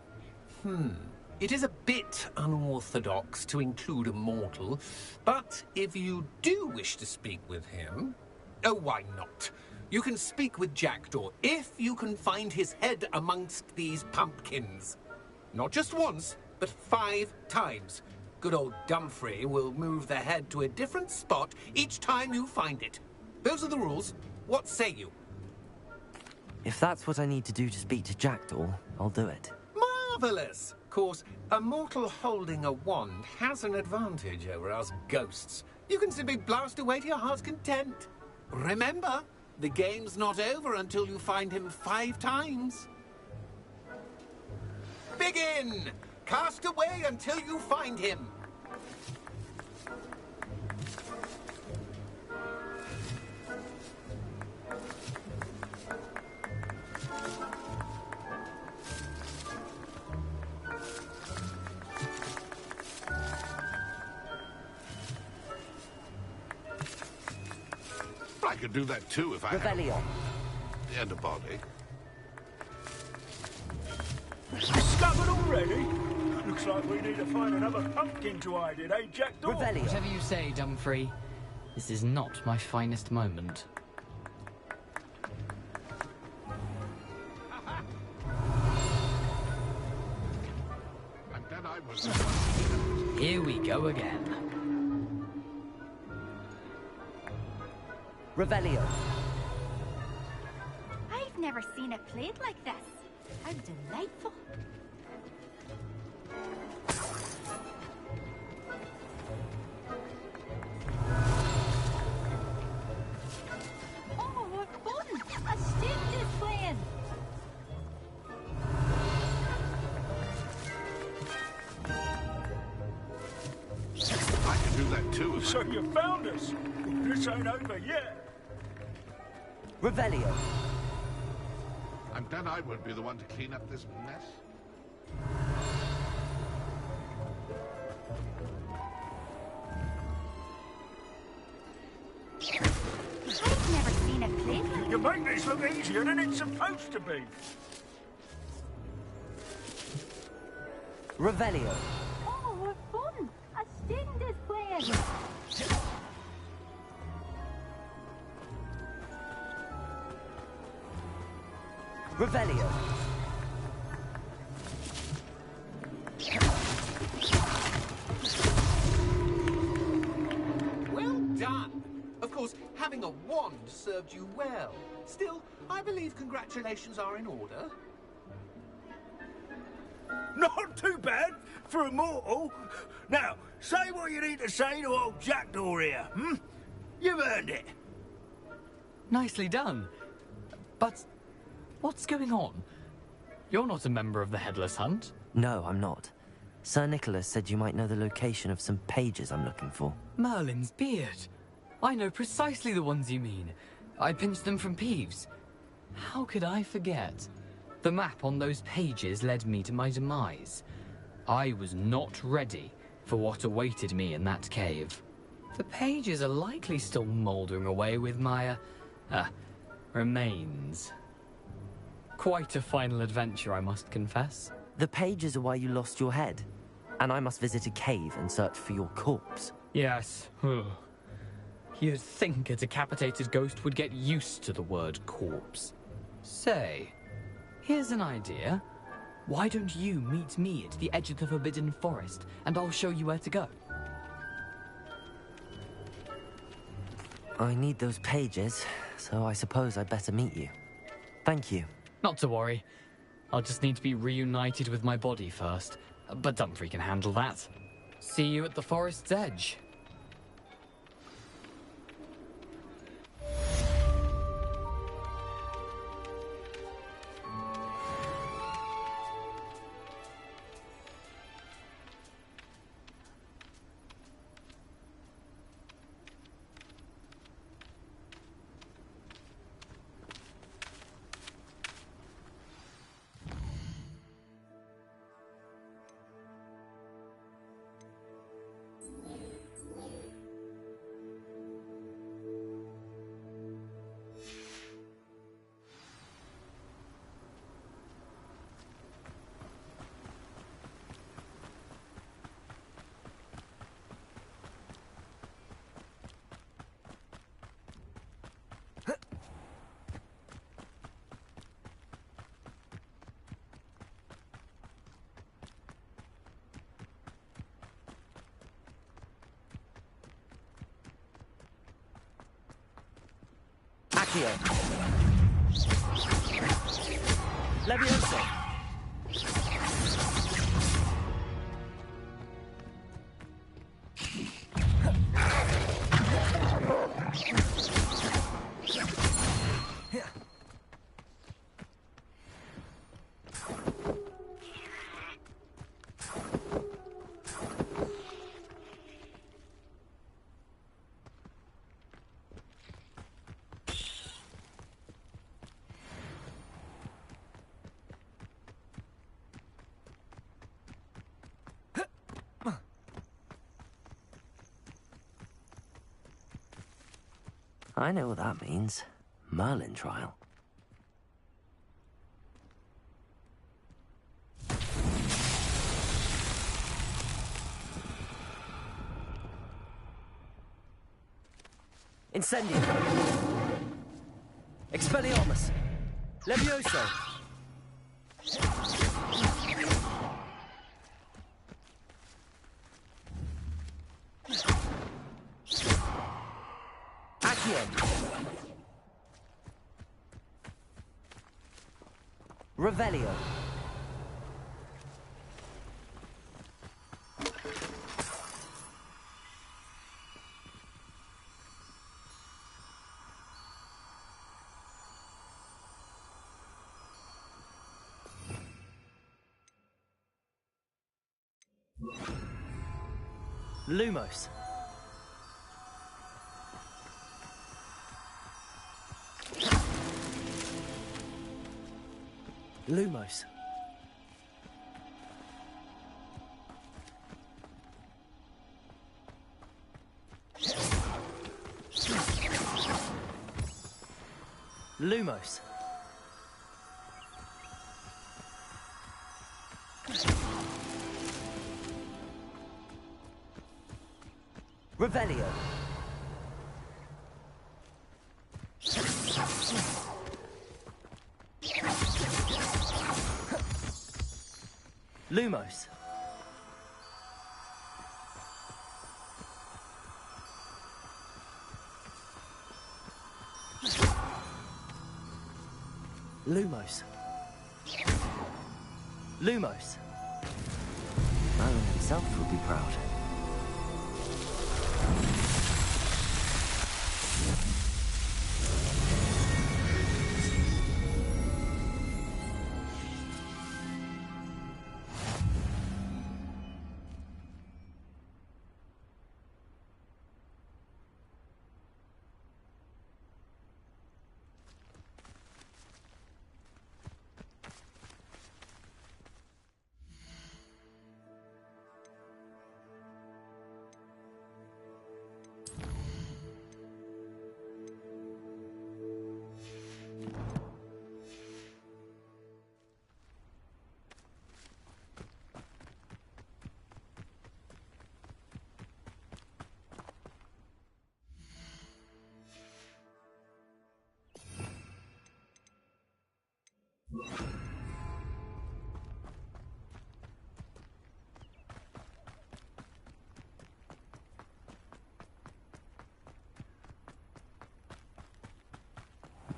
It is a bit unorthodox to include a mortal, but if you do wish to speak with him... Oh, why not? You can speak with Jackdaw if you can find his head amongst these pumpkins. Not just once, but 5 times. Good old Dumfrey will move the head to a different spot each time you find it. Those are the rules. What say you? If that's what I need to do to speak to Jackdaw, I'll do it. Marvellous! Of course, a mortal holding a wand has an advantage over us ghosts. You can simply blast away to your heart's content. Remember, the game's not over until you find him 5 times. Begin! Cast away until you find him. I could do that too if I Rebellion. And a body. Discovered already? Looks like we need to find another pumpkin to hide in, eh, Jackdaw? Rebellion. Whatever you say, Dumfrey. This is not my finest moment. Here we go again. Revelio. I've never seen it played like this. How delightful. Oh, what fun! A student is playing. I can do that too. So you found us. This ain't over yet. Revelio. I'm glad I won't be the one to clean up this mess. I've never seen it played like You make this look easier than it's supposed to be. Revelio. Oh, what fun! A student is playing. Revelio. course, having a wand served you well. Still, I believe congratulations are in order. Not too bad for a mortal. Now, say what you need to say to old Jackdaw here, hmm? You've earned it. Nicely done. But what's going on? You're not a member of the Headless Hunt. No, I'm not. Sir Nicholas said you might know the location of some pages I'm looking for. Merlin's beard. I know precisely the ones you mean. I pinched them from Peeves. How could I forget? The map on those pages led me to my demise. I was not ready for what awaited me in that cave. The pages are likely still mouldering away with my, remains. Quite a final adventure, I must confess. The pages are why you lost your head, and I must visit a cave and search for your corpse. Yes. You'd think a decapitated ghost would get used to the word corpse. Say, here's an idea. Why don't you meet me at the edge of the Forbidden Forest, and I'll show you where to go? I need those pages, so I suppose I'd better meet you. Thank you. Not to worry. I'll just need to be reunited with my body first. But Dumfries can handle that. See you at the forest's edge. Accio. Levioso. I know what that means. Merlin trial. Incendio. Expelliarmus. Levioso. Revelio. Lumos. Lumos. Lumos. Revelio. Lumos. Lumos. Lumos. Merlin himself will be proud.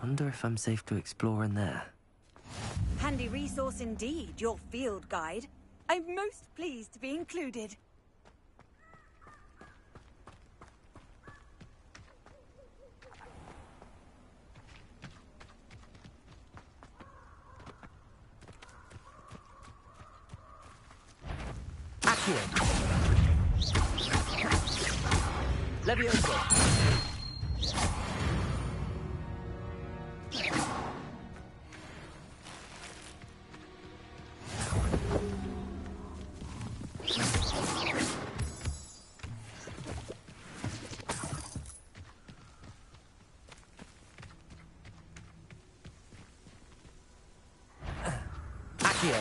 Wonder if I'm safe to explore in there. Handy resource indeed, your field guide. I'm most pleased to be included. Accio. Levioso. Accio.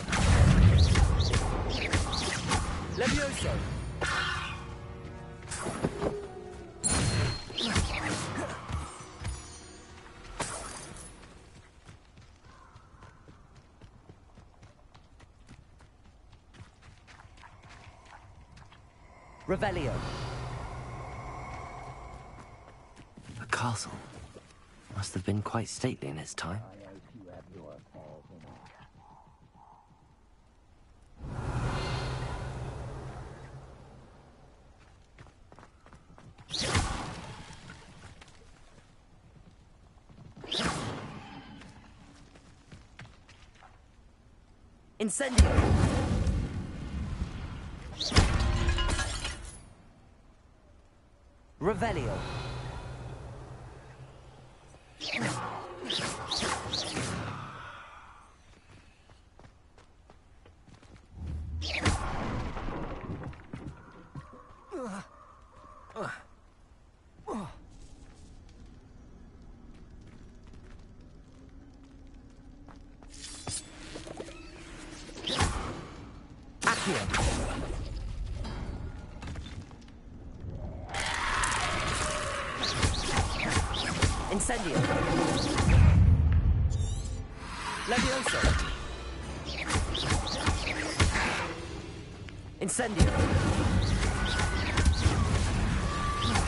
Levioso. Revelio. A castle. Must have been quite stately in its time. Incendio! Revelio! Incendio! Levioso! Incendio!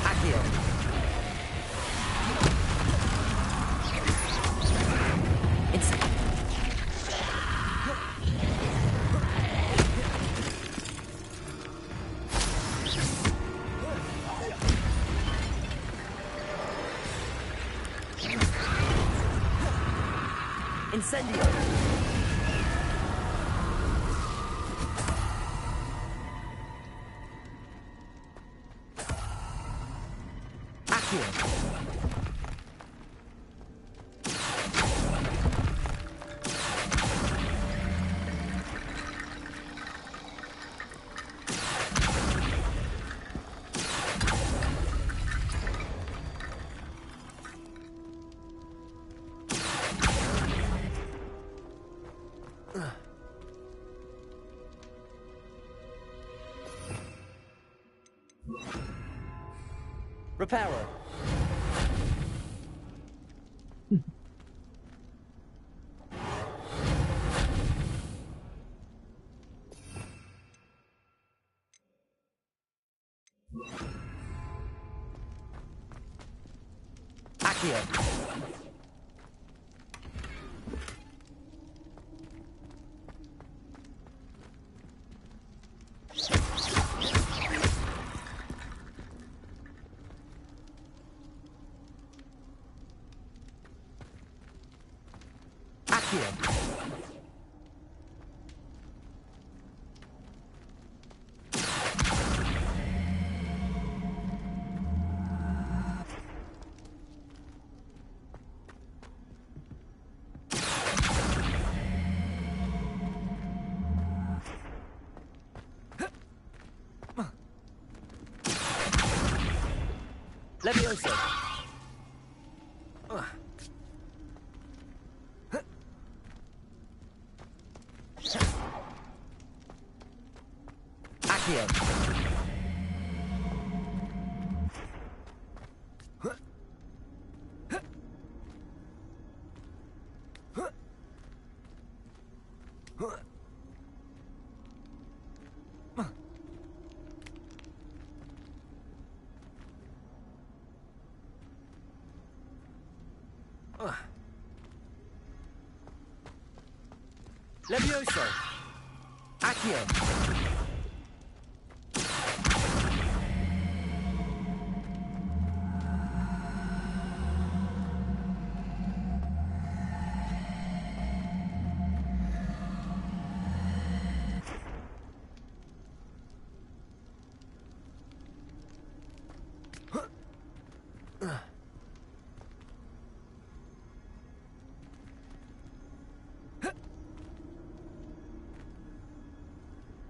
Accio! Incendio! Accio! Reparo. Accio. Accio. Levioso. Accio. Levioso. Accio.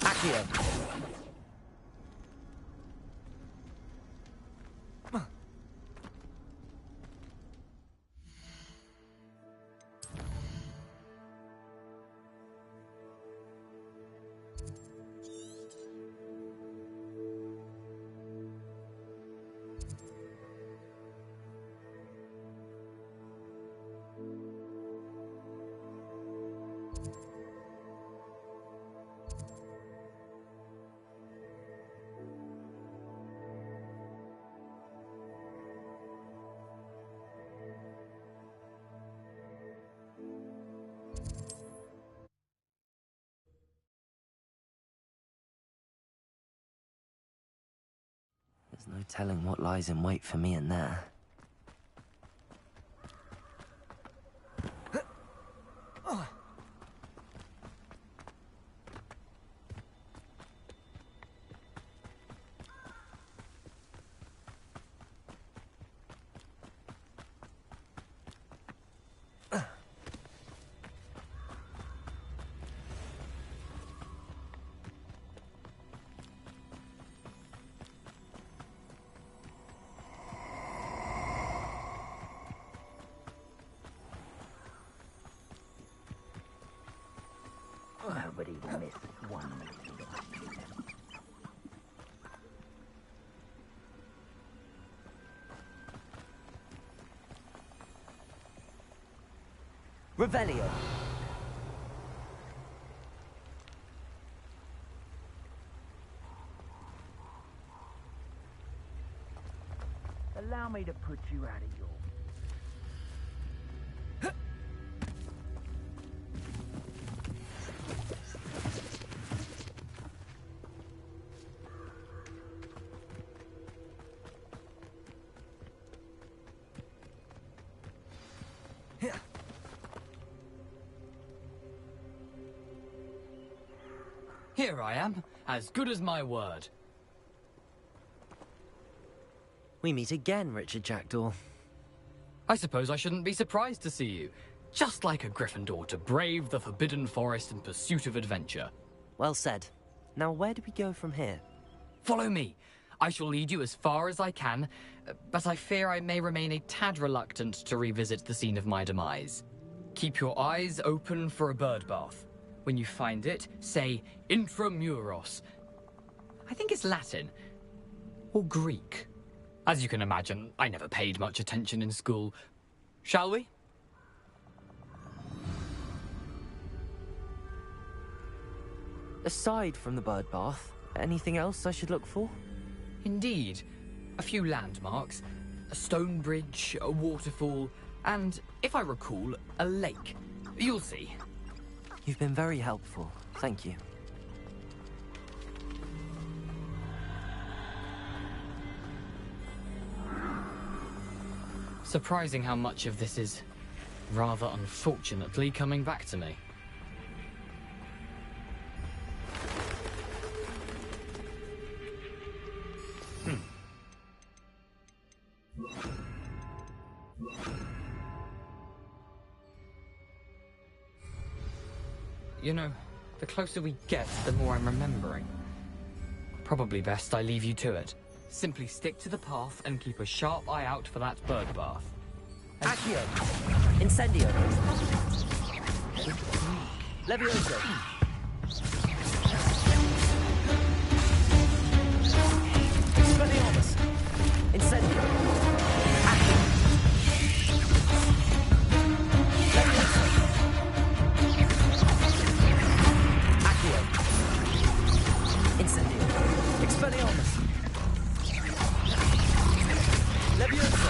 Accio. There's no telling what lies in wait for me in there. Nobody will miss one little Revelio. Allow me to put you out of your... Here I am, as good as my word. We meet again, Richard Jackdaw. I suppose I shouldn't be surprised to see you. Just like a Gryffindor to brave the Forbidden Forest in pursuit of adventure. Well said. Now where do we go from here? Follow me. I shall lead you as far as I can, but I fear I may remain a tad reluctant to revisit the scene of my demise. Keep your eyes open for a bird bath. When you find it, say intramuros. I think it's Latin. Or Greek. As you can imagine, I never paid much attention in school. Shall we? Aside from the bird bath, anything else I should look for? Indeed. A few landmarks. A stone bridge, a waterfall, and, if I recall, a lake. You'll see. You've been very helpful. Thank you. Surprising how much of this is rather unfortunately coming back to me. You know, the closer we get, the more I'm remembering. Probably best I leave you to it. Simply stick to the path and keep a sharp eye out for that bird bath. Accio! Incendio! Levioso! Expelliarmus! Incendio! Accio! Levioso! Accio! Incendio! Expelliarmus! Levioso!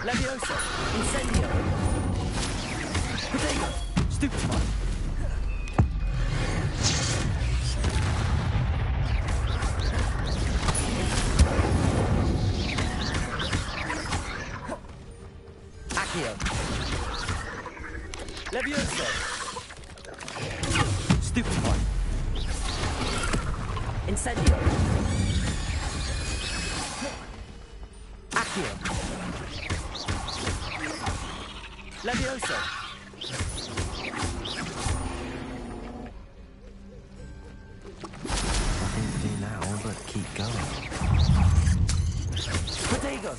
Levioso! Incendio! Potato! Stupefy! Accio! Levioso! Stupefy! Incendio! Accio! Levioso! Nothing to do now but keep going. Protego!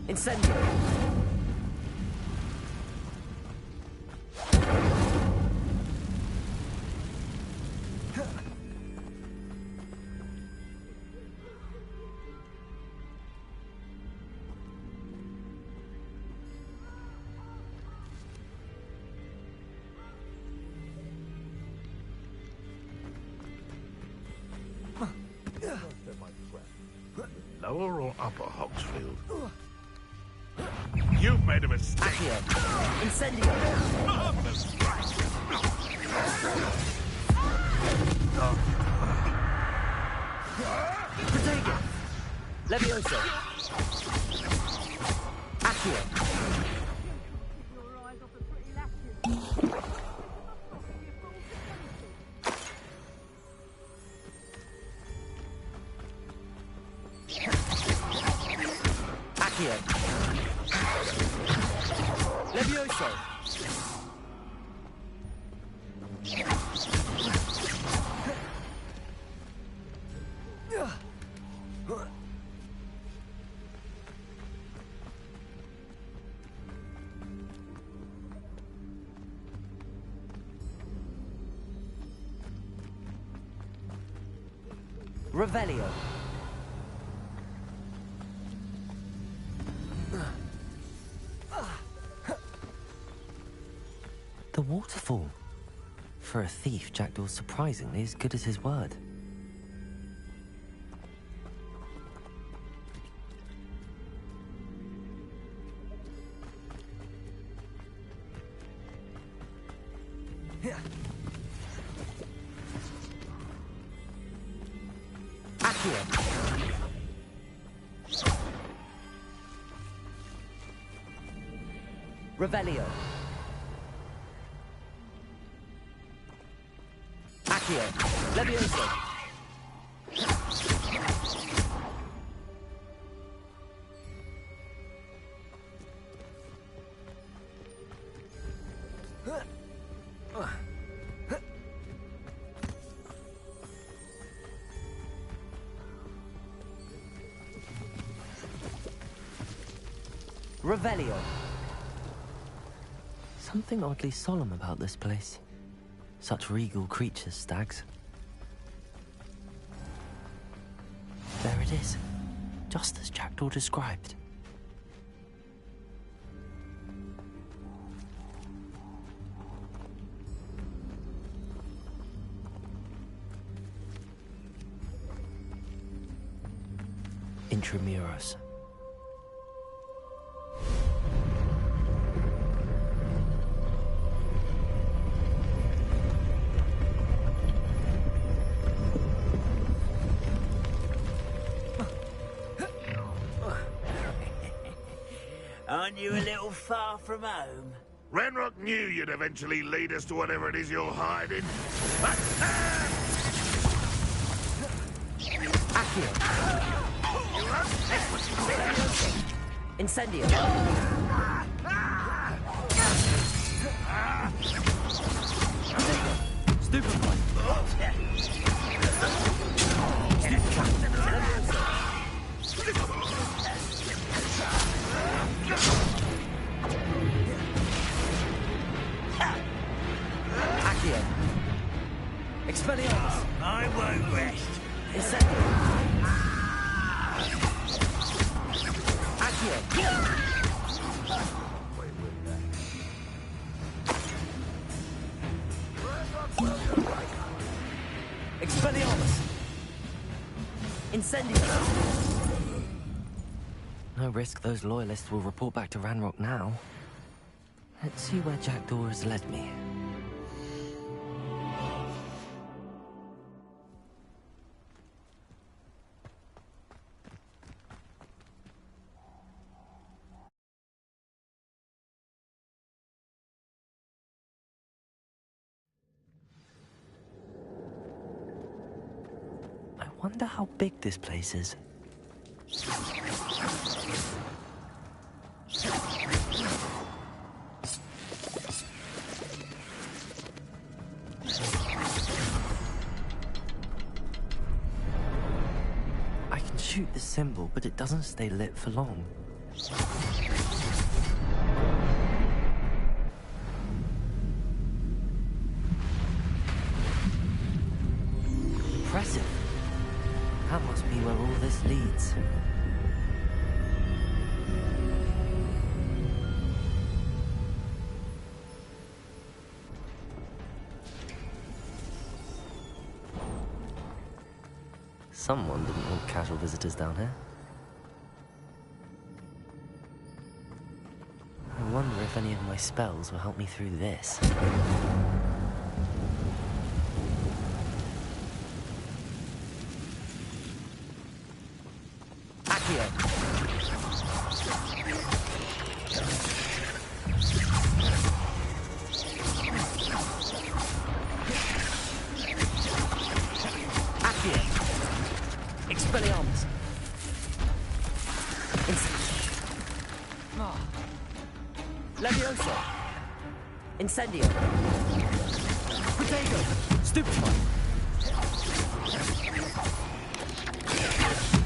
Incendio! Lower or upper Hogsfield? You've made a mistake. Accio! Incendio! Protego! Levioso! Accio! Accio! Levioso! Revelio! waterfall. For a thief, Jackdaw's surprisingly as good as his word. Revelio. Accio. Levioso. Revelio. Something oddly solemn about this place. Such regal creatures, stags. There it is, just as Jackdaw described. Intramuros. Aren't you a little far from home? Ranrock knew you'd eventually lead us to whatever it is you're hiding. Accio. Incendio. Stupefy. Accio. Expelliarmus. I won't rest. Incendio. Accio. Expelliarmus. Incendio. No risk those loyalists will report back to Ranrock now. Let's see where Jackdaw has led me. I wonder how big this place is. I can shoot the symbol, but it doesn't stay lit for long. Impressive. That must be where all this leads. Someone didn't want casual visitors down here. I wonder if any of my spells will help me through this. Accio. Accio. Expelliarmus. Levioso. Incendio. Potato. Stupefy.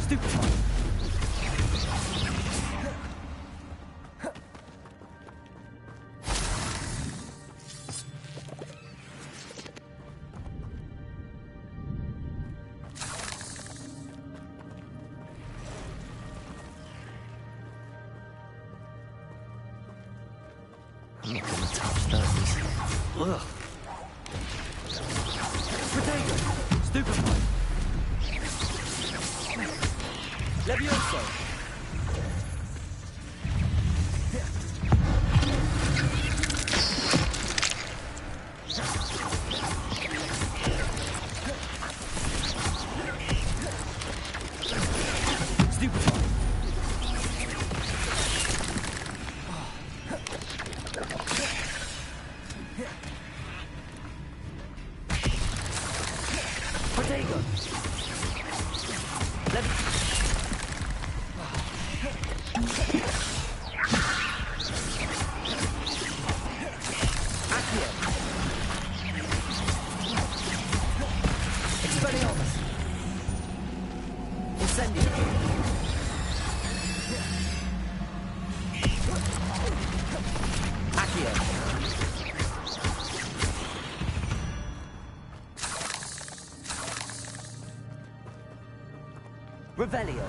Stupefy. I'm not gonna touch those. Ugh. Potato! Stupefy! Levioso! Revelio.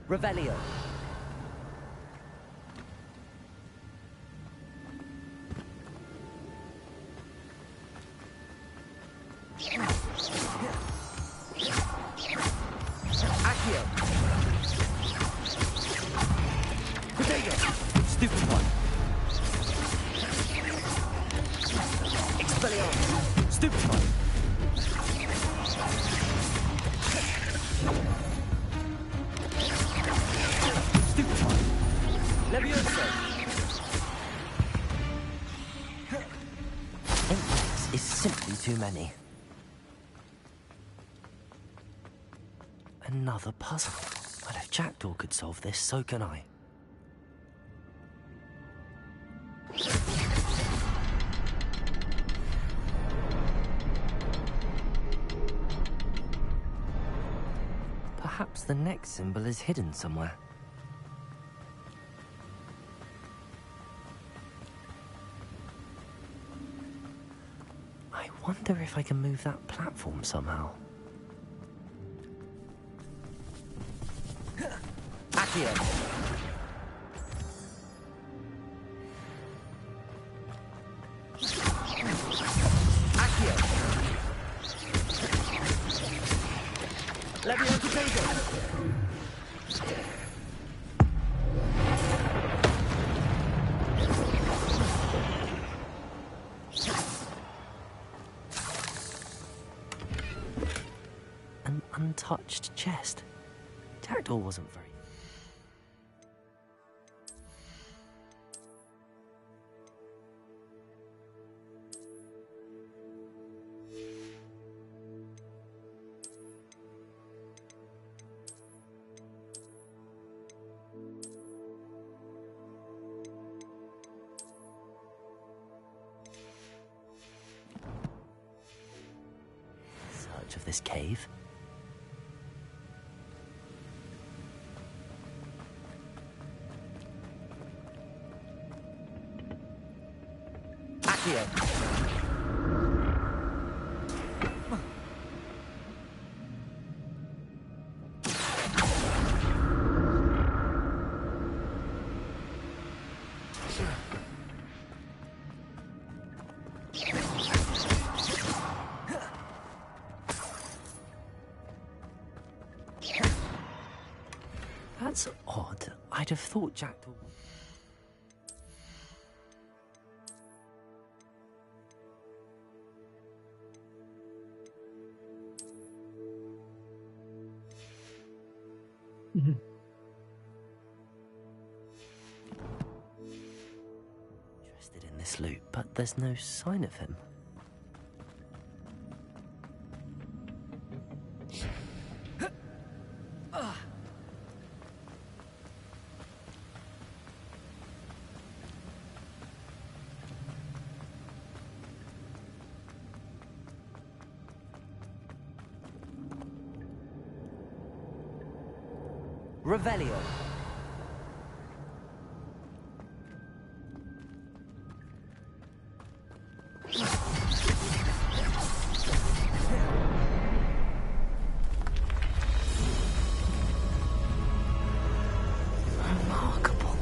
Revelio. Accio. Potato. Stupid one. Expelliarmus. Stupid one. Levioso! This is simply too many. Another puzzle. But if Jackdaw could solve this, so can I. Perhaps the next symbol is hidden somewhere. I wonder if I can move that platform somehow. Accio! Accio! Levio potato! An untouched chest. Jackdaw wasn't very... Search of this cave. Accio. That's odd. I'd have thought Jackdaw... Interested in this loot, but there's no sign of him. Revelio. Remarkable.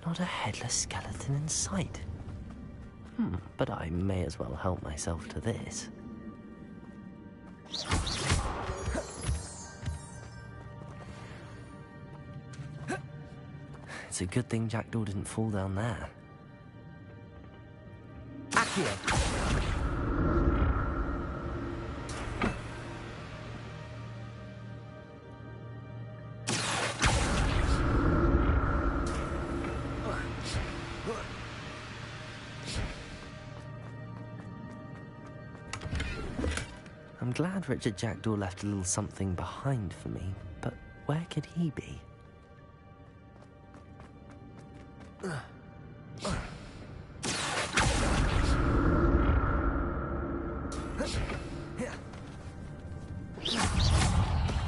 Not a headless skeleton in sight. But I may as well help myself to this. It's a good thing Jackdaw didn't fall down there. Accio! I'm glad Richard Jackdaw left a little something behind for me, but where could he be?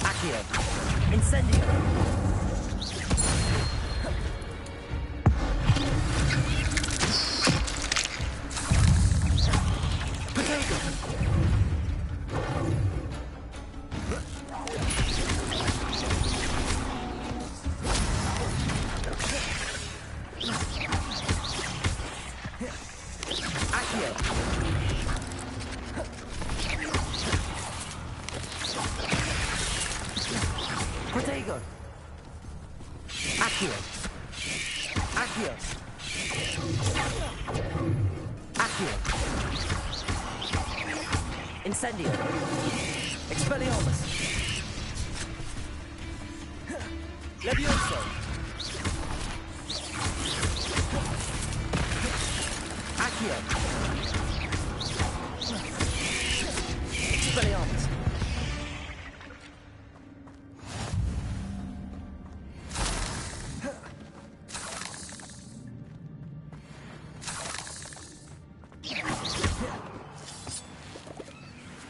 Accio! Incendio! Protego! Accio! Accio! Accio! Incendio! Expelliarmus! Levioso! Accio! Expelliarmus!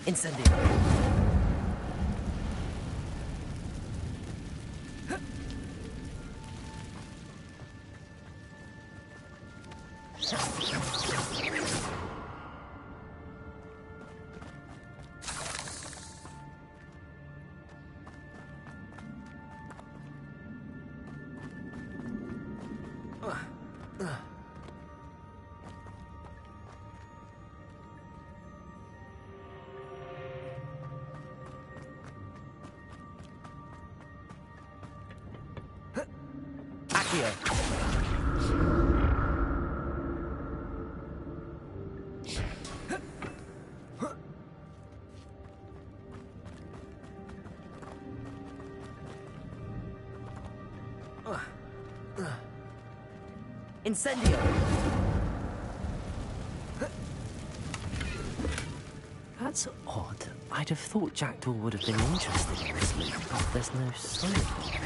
Incendio! Accio. Incendio! That's odd. I'd have thought Jackdaw would have been interested in this loot, but there's no sign of him.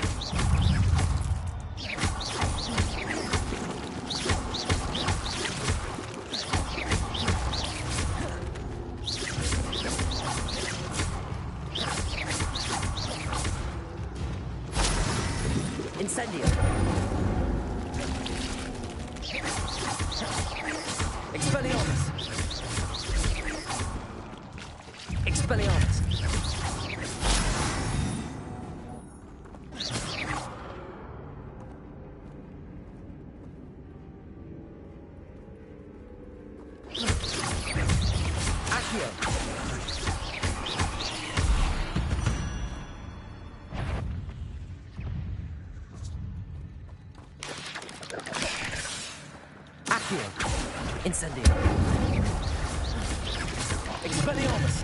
Incendio! Expelliarmus! Expelliarmus! Accio! Accio! Incendio! Expelliarmus!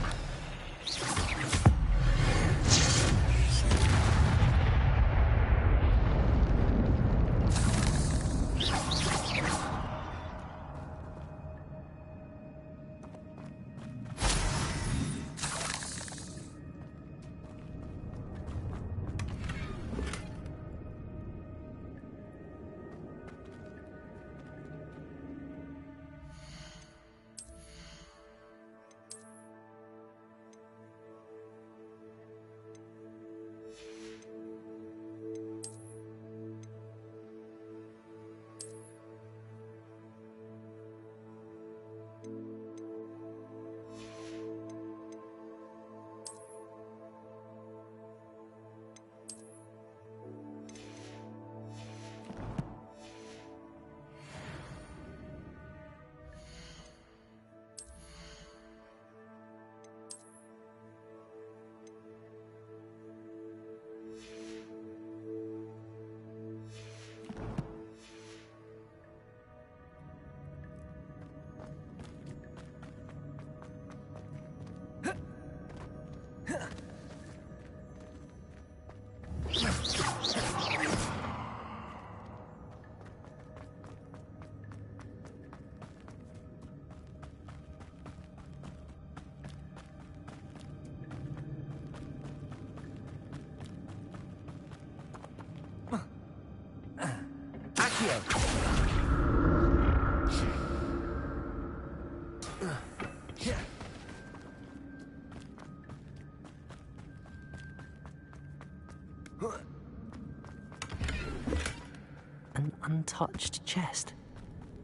An untouched chest.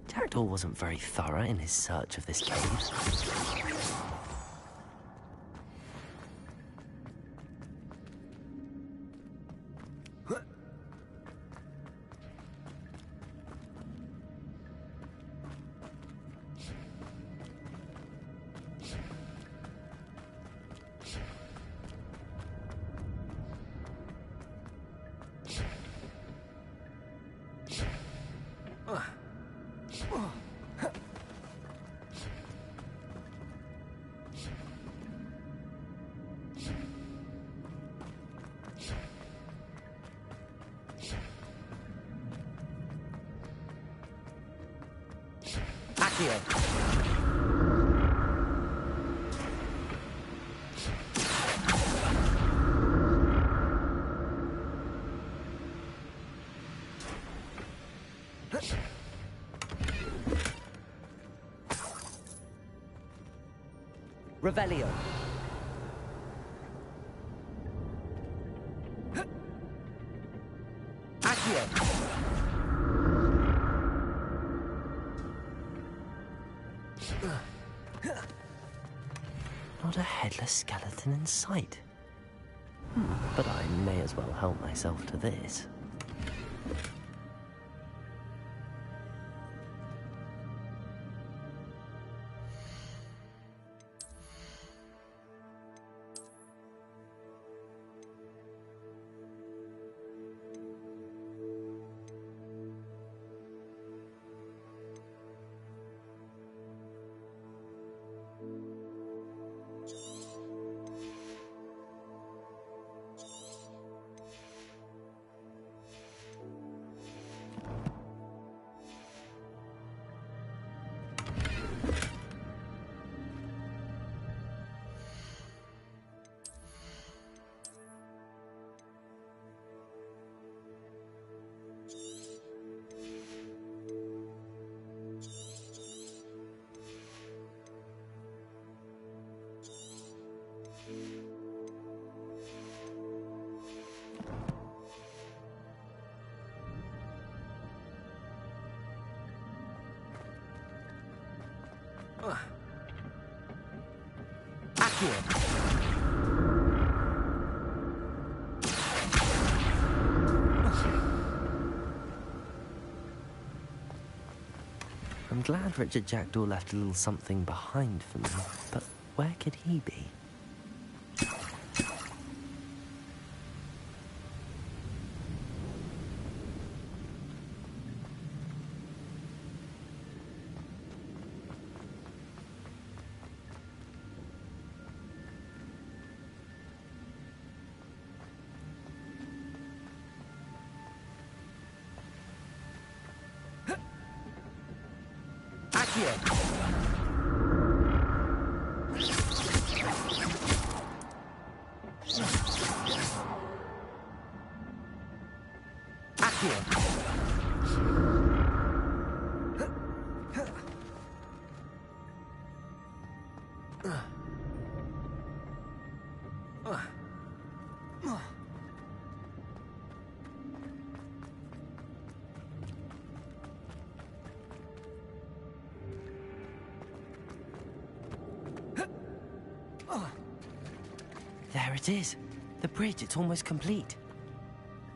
Jackdaw wasn't very thorough in his search of this cave. Revelio. Accio. Not a headless skeleton in sight. But I may as well help myself to this. I'm glad Richard Jackdaw left a little something behind for me, but where could he be? There it is. The bridge, it's almost complete.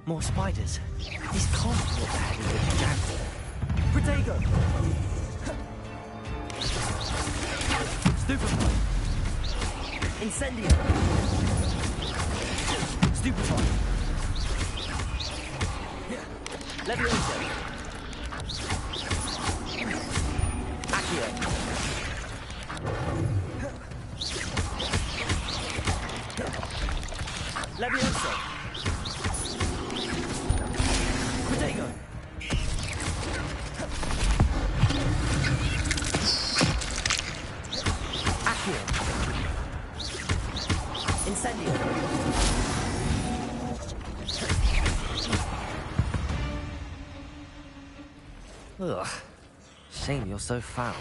More spiders. These can't be what the head of the Jackdaw. Protego! Stupefy! Incendio! Stupefy! Levioso! Accio! Levioso! Protego! Accio! Incendio! Ugh. Shame you're so foul.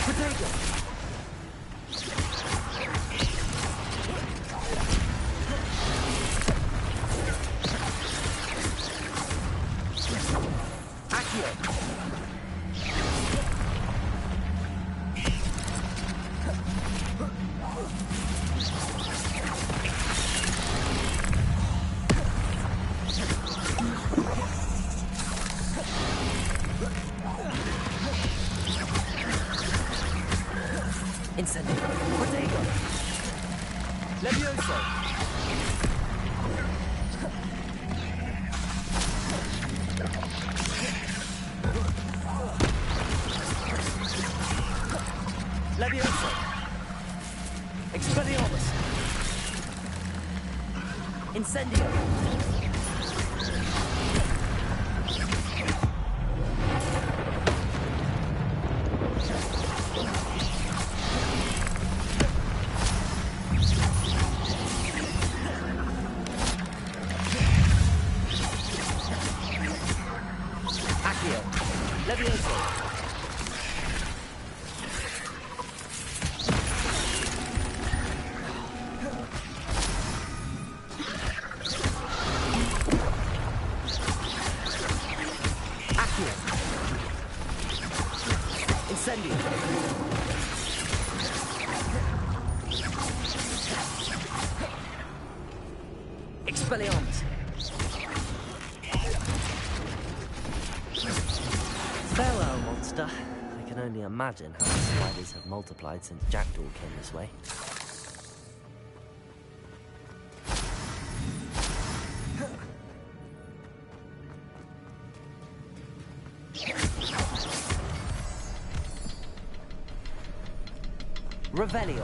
Protego! Incendio! Protego! Levioso! Levioso! Expelliarmus! Incendio! Levioso! Accio! Incendio! Expelliarmus! Farewell, monster. I can only imagine how the spiders have multiplied since Jackdaw came this way. Revelio.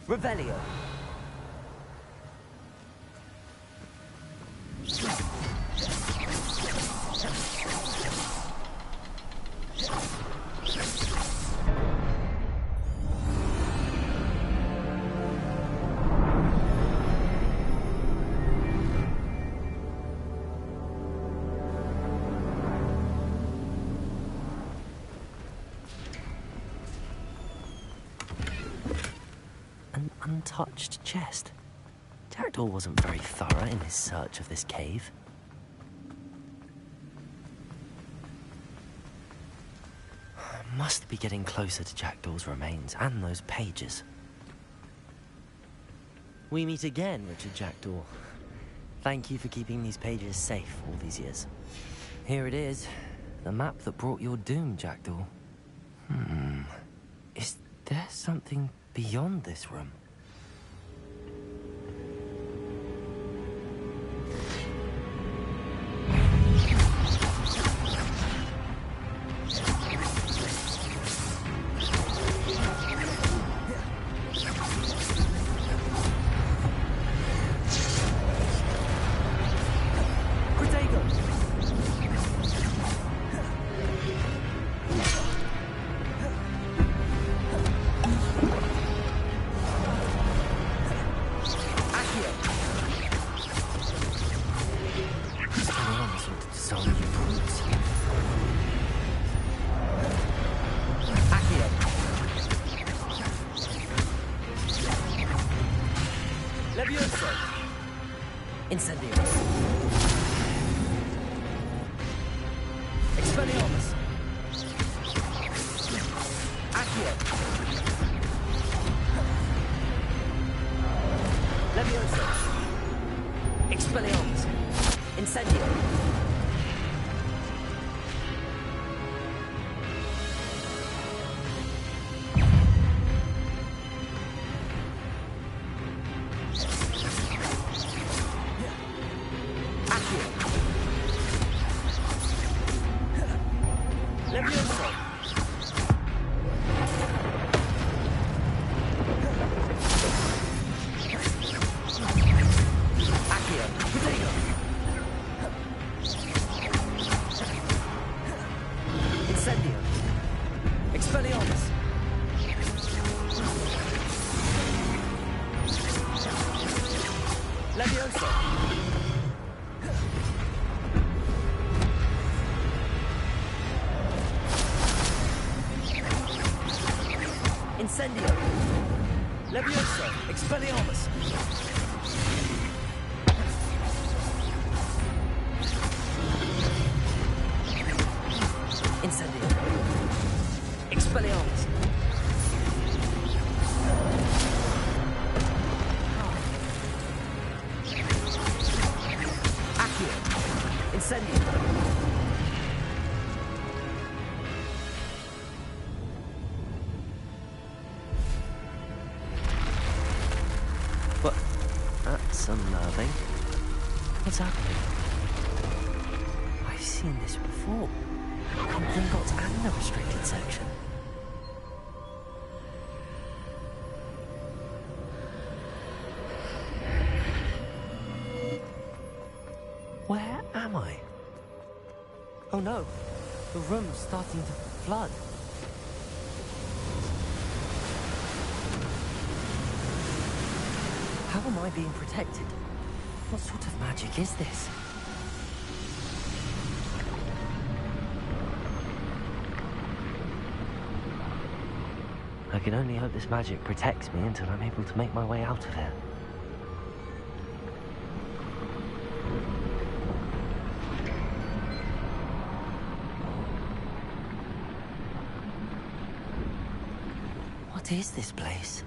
Revelio. untouched chest. Jackdaw wasn't very thorough in his search of this cave. Must be getting closer to Jackdaw's remains and those pages. We meet again, Richard Jackdaw. Thank you for keeping these pages safe all these years. Here it is, the map that brought your doom, Jackdaw. Is there something beyond this room? Incendio! Levioso! Expelliarmus! Incendio! Expelliarmus! Accio! Incendio! That's unnerving. What's happening? I've seen this before. In Gringotts and the restricted section. Where am I? Oh no! The room's starting to flood. How am I being protected? What sort of magic is this? I can only hope this magic protects me until I'm able to make my way out of here. What is this place?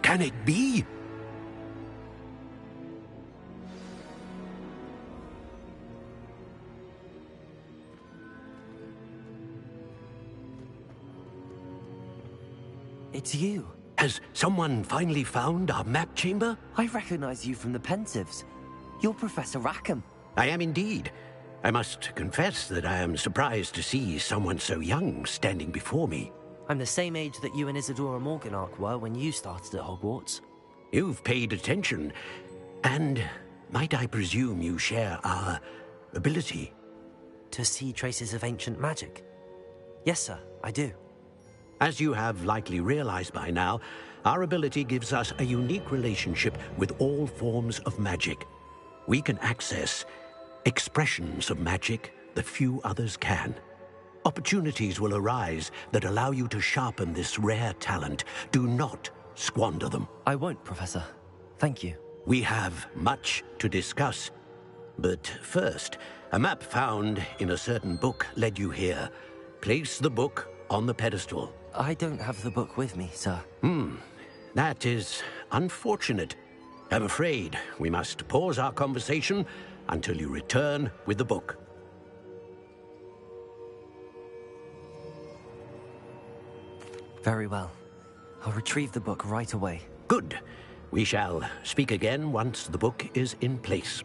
Can it be? It's you. Has someone finally found our map chamber? I recognize you from the Pensives. You're Professor Rackham. I am indeed. I must confess that I am surprised to see someone so young standing before me. I'm the same age that you and Isadora Morganach were when you started at Hogwarts. You've paid attention, and might I presume you share our ability? To see traces of ancient magic? Yes, sir, I do. As you have likely realized by now, our ability gives us a unique relationship with all forms of magic. We can access expressions of magic that few others can. Opportunities will arise that allow you to sharpen this rare talent. Do not squander them. I won't, Professor. Thank you. We have much to discuss. But first, a map found in a certain book led you here. Place the book on the pedestal. I don't have the book with me, sir. That is unfortunate. I'm afraid we must pause our conversation until you return with the book. Very well. I'll retrieve the book right away. Good. We shall speak again once the book is in place.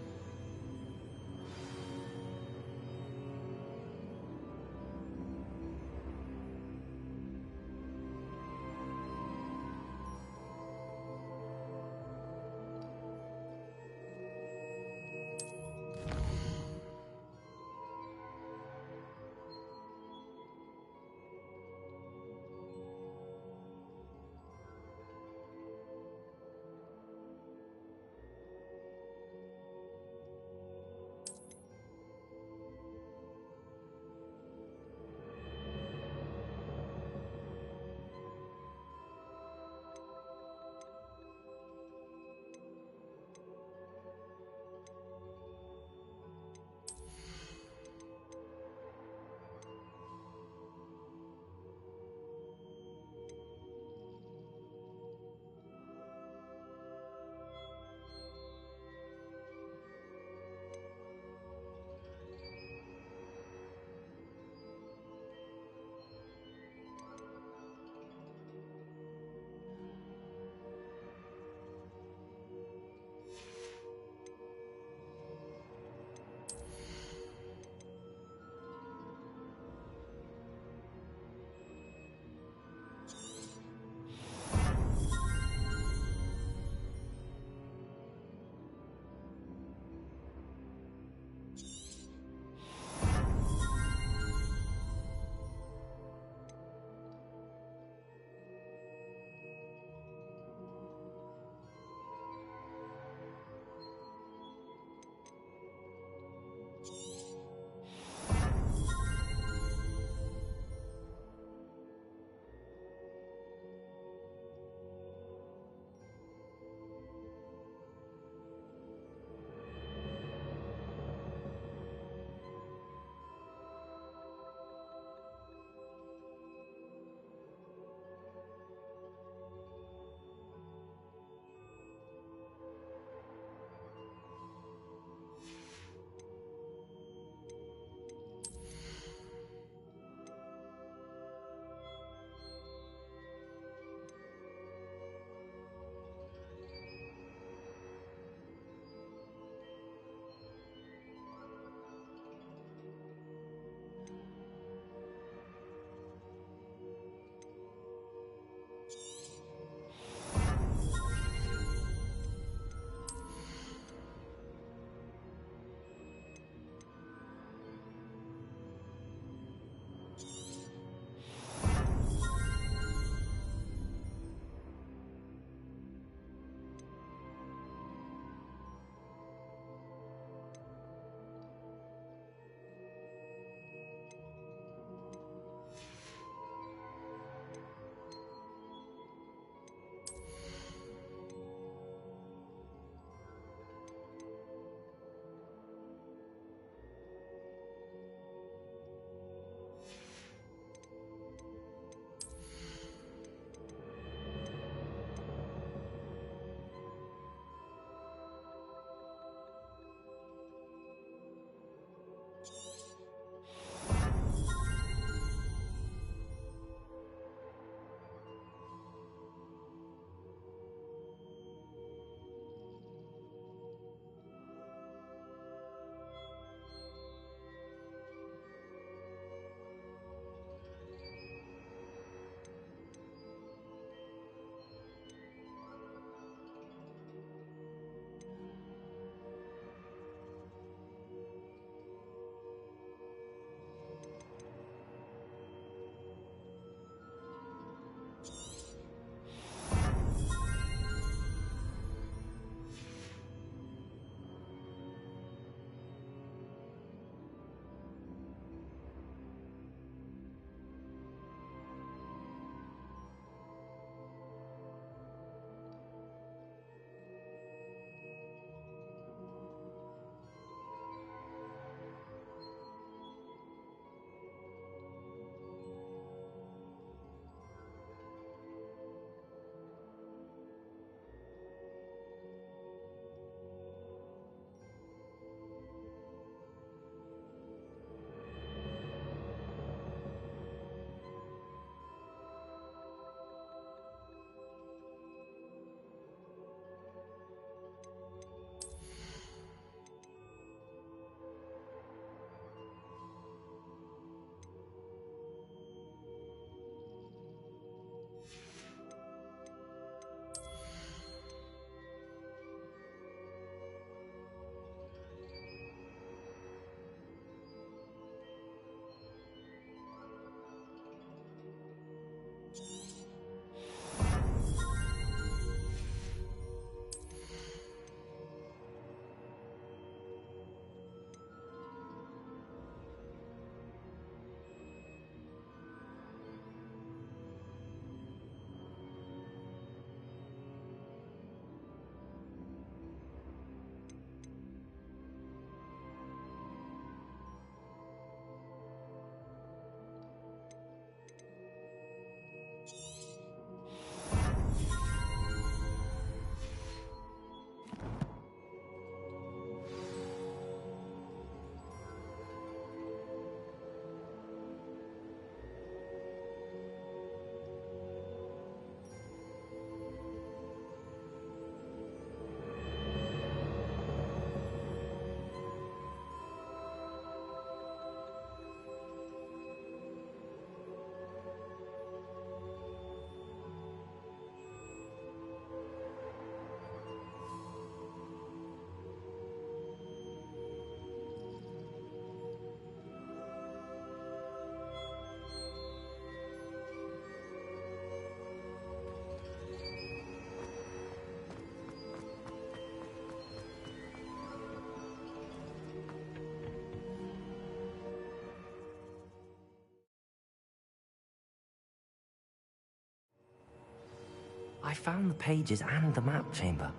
I found the pages and the map chamber.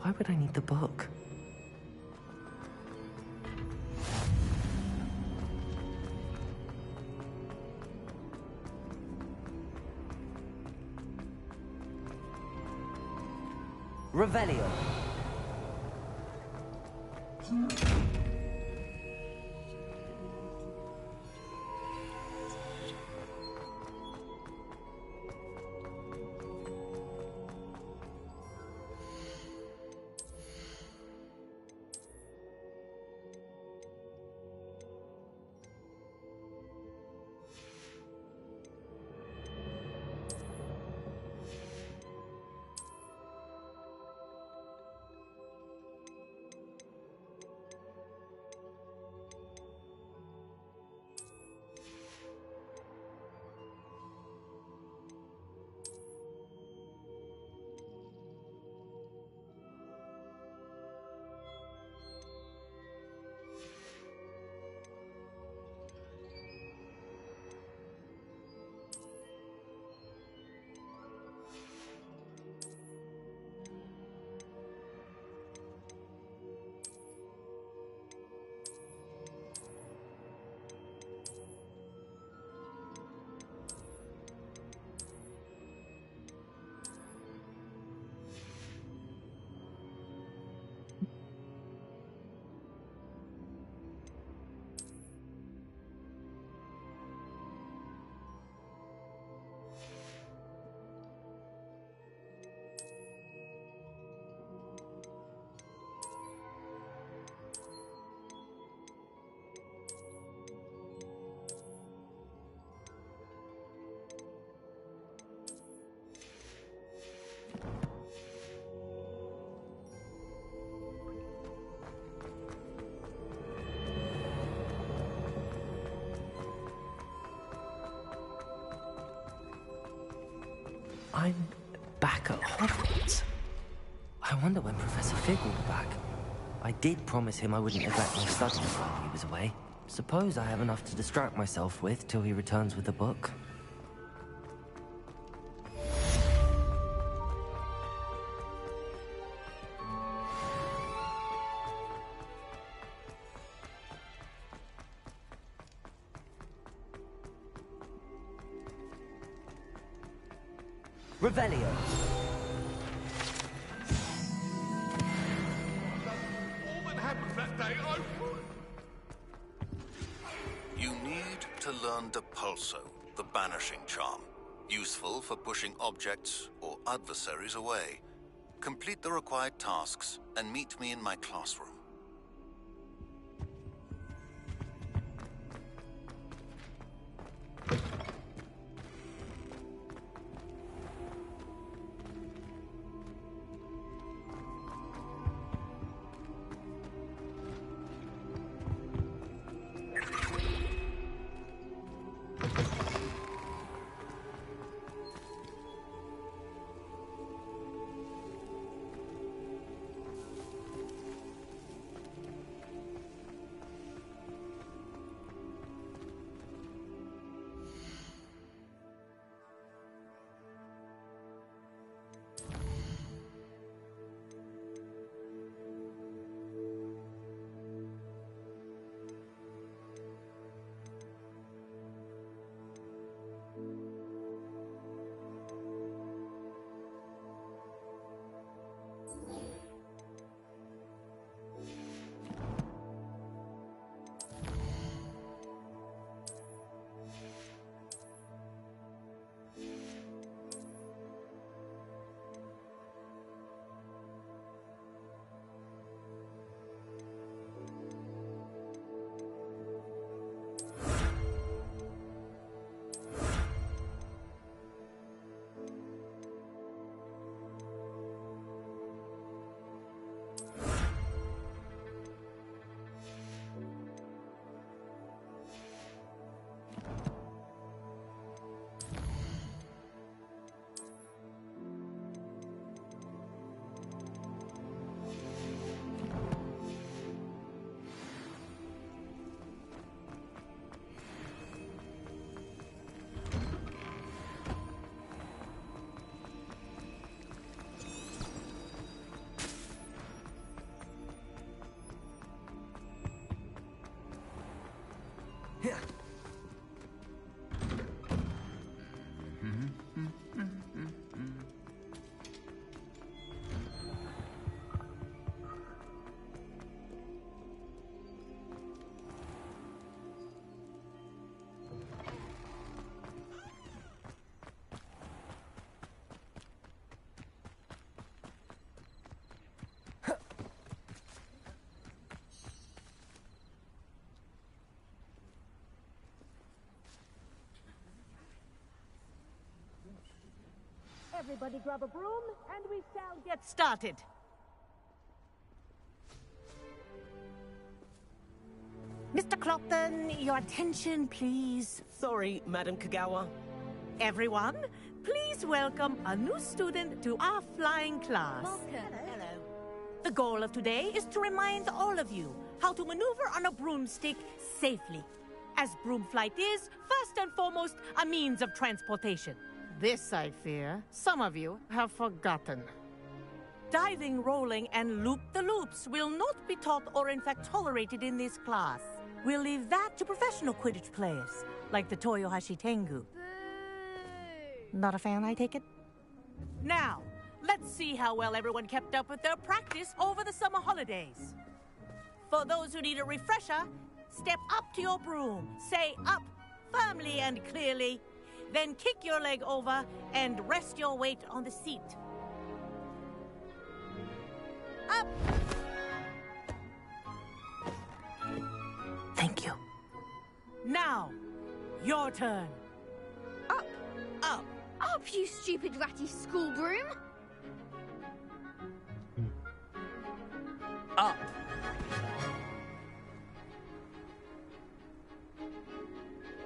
Why would I need the book? Revelio. I'm back at Hogwarts. I wonder when Professor Fig will be back. I did promise him I wouldn't neglect my studies while he was away. Suppose I have enough to distract myself with till he returns with the book. Revelio. All that happened that day, You need to learn Depulso, the banishing charm. Useful for pushing objects or adversaries away. Complete the required tasks and meet me in my classroom. Everybody grab a broom, and we shall get started. Mr. Clopton, your attention, please. Sorry, Madam Kagawa. Everyone, please welcome a new student to our flying class. Hello. The goal of today is to remind all of you how to maneuver on a broomstick safely, as broom flight is, first and foremost, a means of transportation. This, I fear, some of you have forgotten. Diving, rolling, and loop-the-loops will not be taught or in fact tolerated in this class. We'll leave that to professional Quidditch players, like the Toyohashi Tengu. Not a fan, I take it? Now, let's see how well everyone kept up with their practice over the summer holidays. For those who need a refresher, step up to your broom, say up firmly and clearly, then kick your leg over and rest your weight on the seat. Up! Thank you. Now, your turn. Up! Up! Up, you stupid ratty school broom! Up!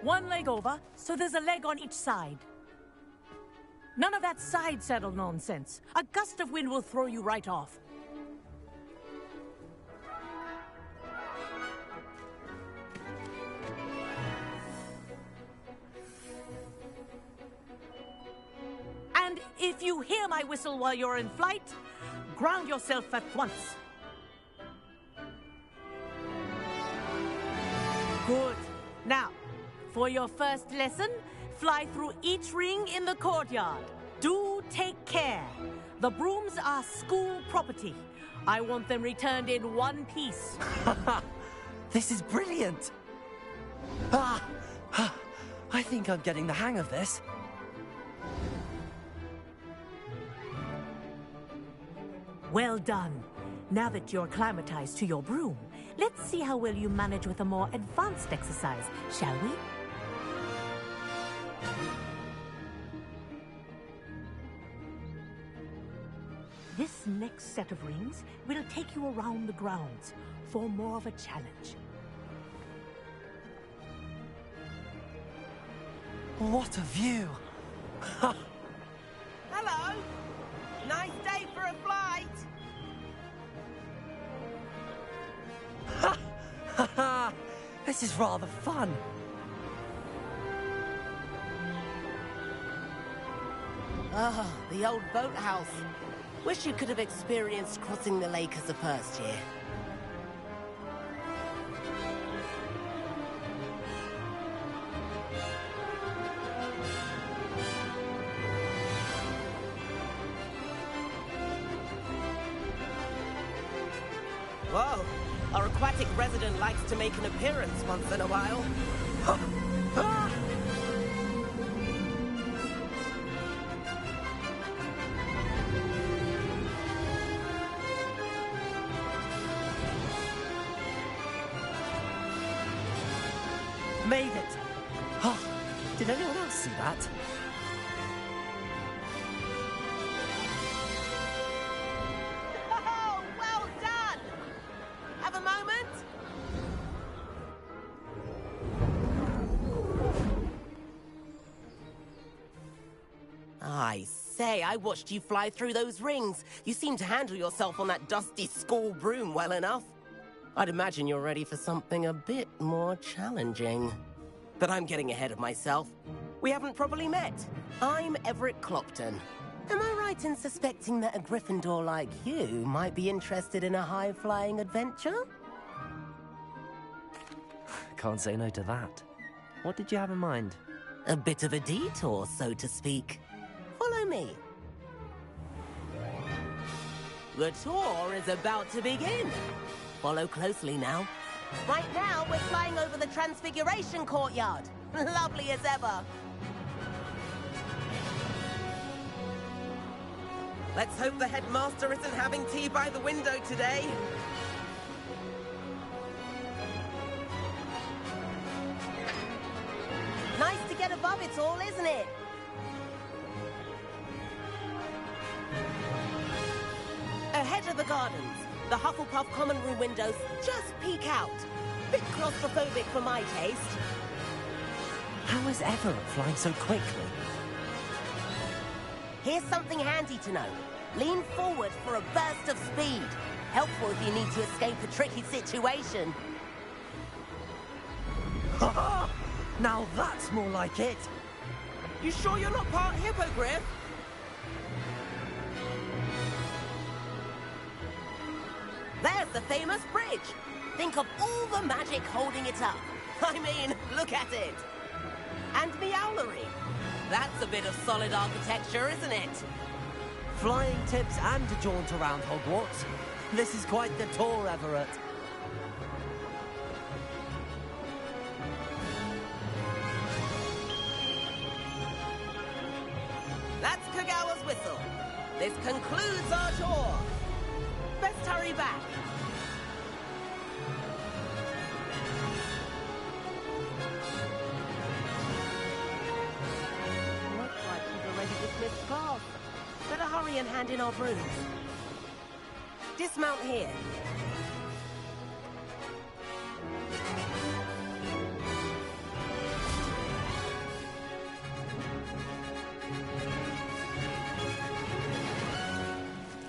One leg over, so there's a leg on each side. None of that side saddle nonsense. A gust of wind will throw you right off. And if you hear my whistle while you're in flight, ground yourself at once. Good. Now, for your first lesson, fly through each ring in the courtyard. Do take care. The brooms are school property. I want them returned in one piece. This is brilliant! I think I'm getting the hang of this. Well done. Now that you're acclimatized to your broom, let's see how well you manage with a more advanced exercise, shall we? This next set of rings will take you around the grounds for more of a challenge. What a view! Hello! Nice day for a flight! This is rather fun. Ah, the old boathouse. Wish you could have experienced crossing the lake as a first year. Whoa, our aquatic resident likes to make an appearance once in a while. Made it! Oh, did anyone else see that? Oh, well done! Have a moment? I say, I watched you fly through those rings. You seem to handle yourself on that dusty school broom well enough. I'd imagine you're ready for something a bit more challenging. But I'm getting ahead of myself. We haven't properly met. I'm Everett Clopton. Am I right in suspecting that a Gryffindor like you might be interested in a high-flying adventure? Can't say no to that. What did you have in mind? A bit of a detour, so to speak. Follow me. The tour is about to begin. Follow closely now. Right now, we're flying over the Transfiguration Courtyard. Lovely as ever. Let's hope the headmaster isn't having tea by the window today. Nice to get above it all, isn't it? Head of the gardens. The Hufflepuff common room windows just peek out. Bit claustrophobic for my taste. How is Everett flying so quickly? Here's something handy to know. Lean forward for a burst of speed. Helpful if you need to escape a tricky situation. Now that's more like it. You sure you're not part hippogriff? There's the famous bridge. Think of all the magic holding it up. I mean, look at it. And Meowlery. That's a bit of solid architecture, isn't it? Flying tips and a jaunt around Hogwarts. This is quite the tour, Everett. That's Kagawa's whistle. This concludes our tour. Best hurry back. Looks like she's already dismissed class. Better hurry and hand in our brooms. Dismount here.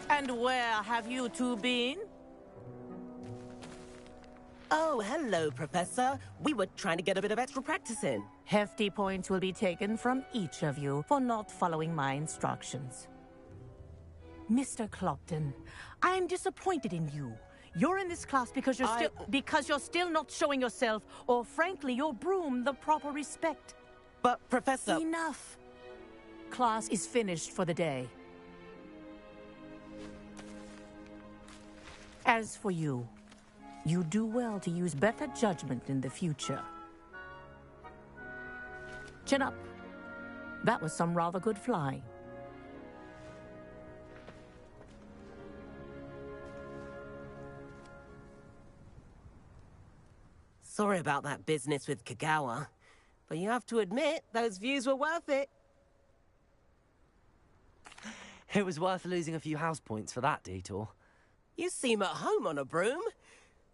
And where have you two been? Oh, hello, Professor. We were trying to get a bit of extra practice in. Hefty points will be taken from each of you for not following my instructions. Mr. Clopton, I'm disappointed in you. You're in this class because you're still not showing yourself, or frankly, your broom the proper respect. But, Professor... Enough. Class is finished for the day. As for you, you do well to use better judgment in the future. Chin up. That was some rather good flying. Sorry about that business with Kagawa, but you have to admit, those views were worth it. It was worth losing a few house points for that detour. You seem at home on a broom.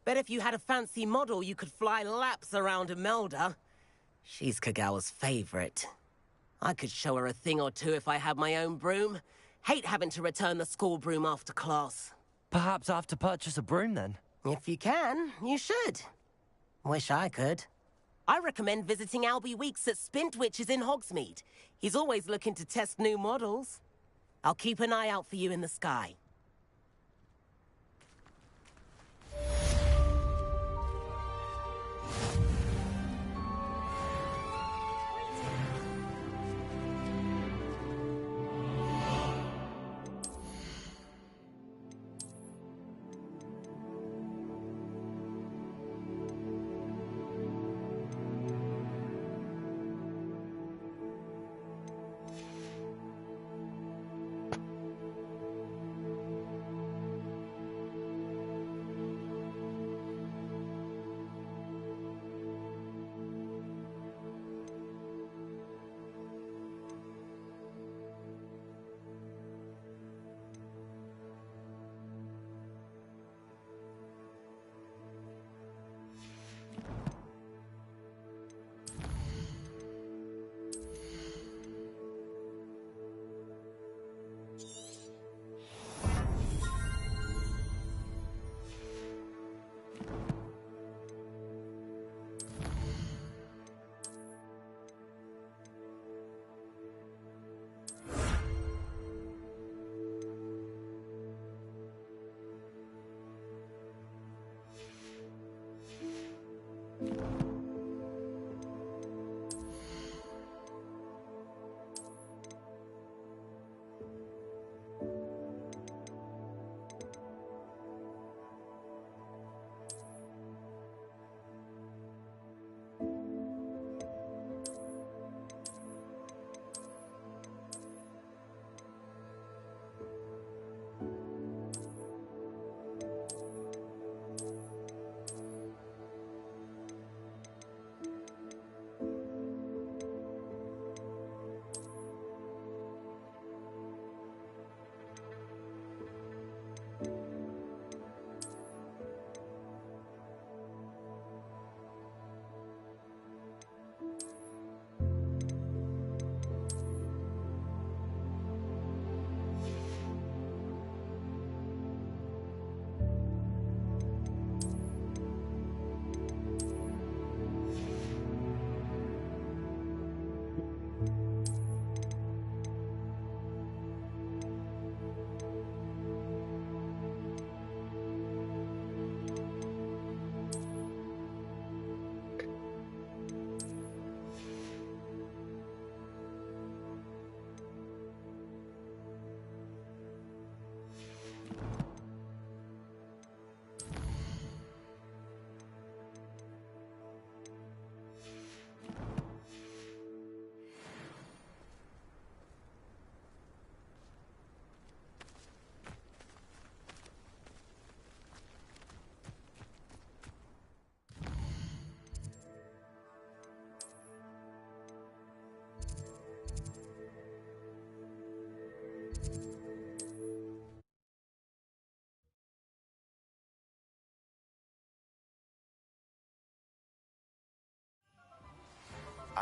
Bet if you had a fancy model, you could fly laps around Imelda. She's Kagawa's favorite. I could show her a thing or two if I had my own broom. Hate having to return the school broom after class. Perhaps I have to purchase a broom then? If you can, you should. Wish I could. I recommend visiting Albie Weeks at Spintwitches in Hogsmeade. He's always looking to test new models. I'll keep an eye out for you in the sky.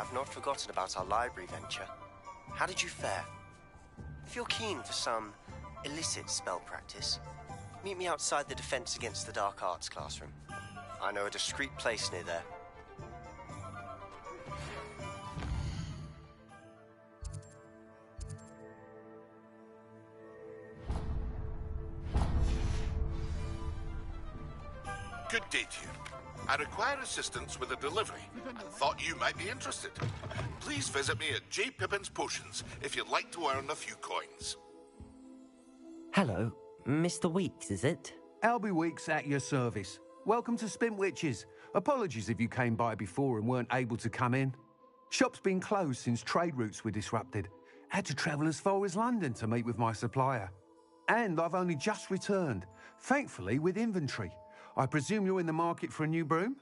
I've not forgotten about our library venture. How did you fare? If you're keen for some illicit spell practice, meet me outside the Defense Against the Dark Arts classroom. I know a discreet place near there. Good day to you. I require assistance with a delivery and thought you might be interested. Please visit me at J. Pippin's Potions if you'd like to earn a few coins. Hello, Mr. Weeks, is it? Albie Weeks at your service. Welcome to Spint Witches. Apologies if you came by before and weren't able to come in. Shop's been closed since trade routes were disrupted. Had to travel as far as London to meet with my supplier. And I've only just returned, thankfully with inventory. I presume you're in the market for a new broom?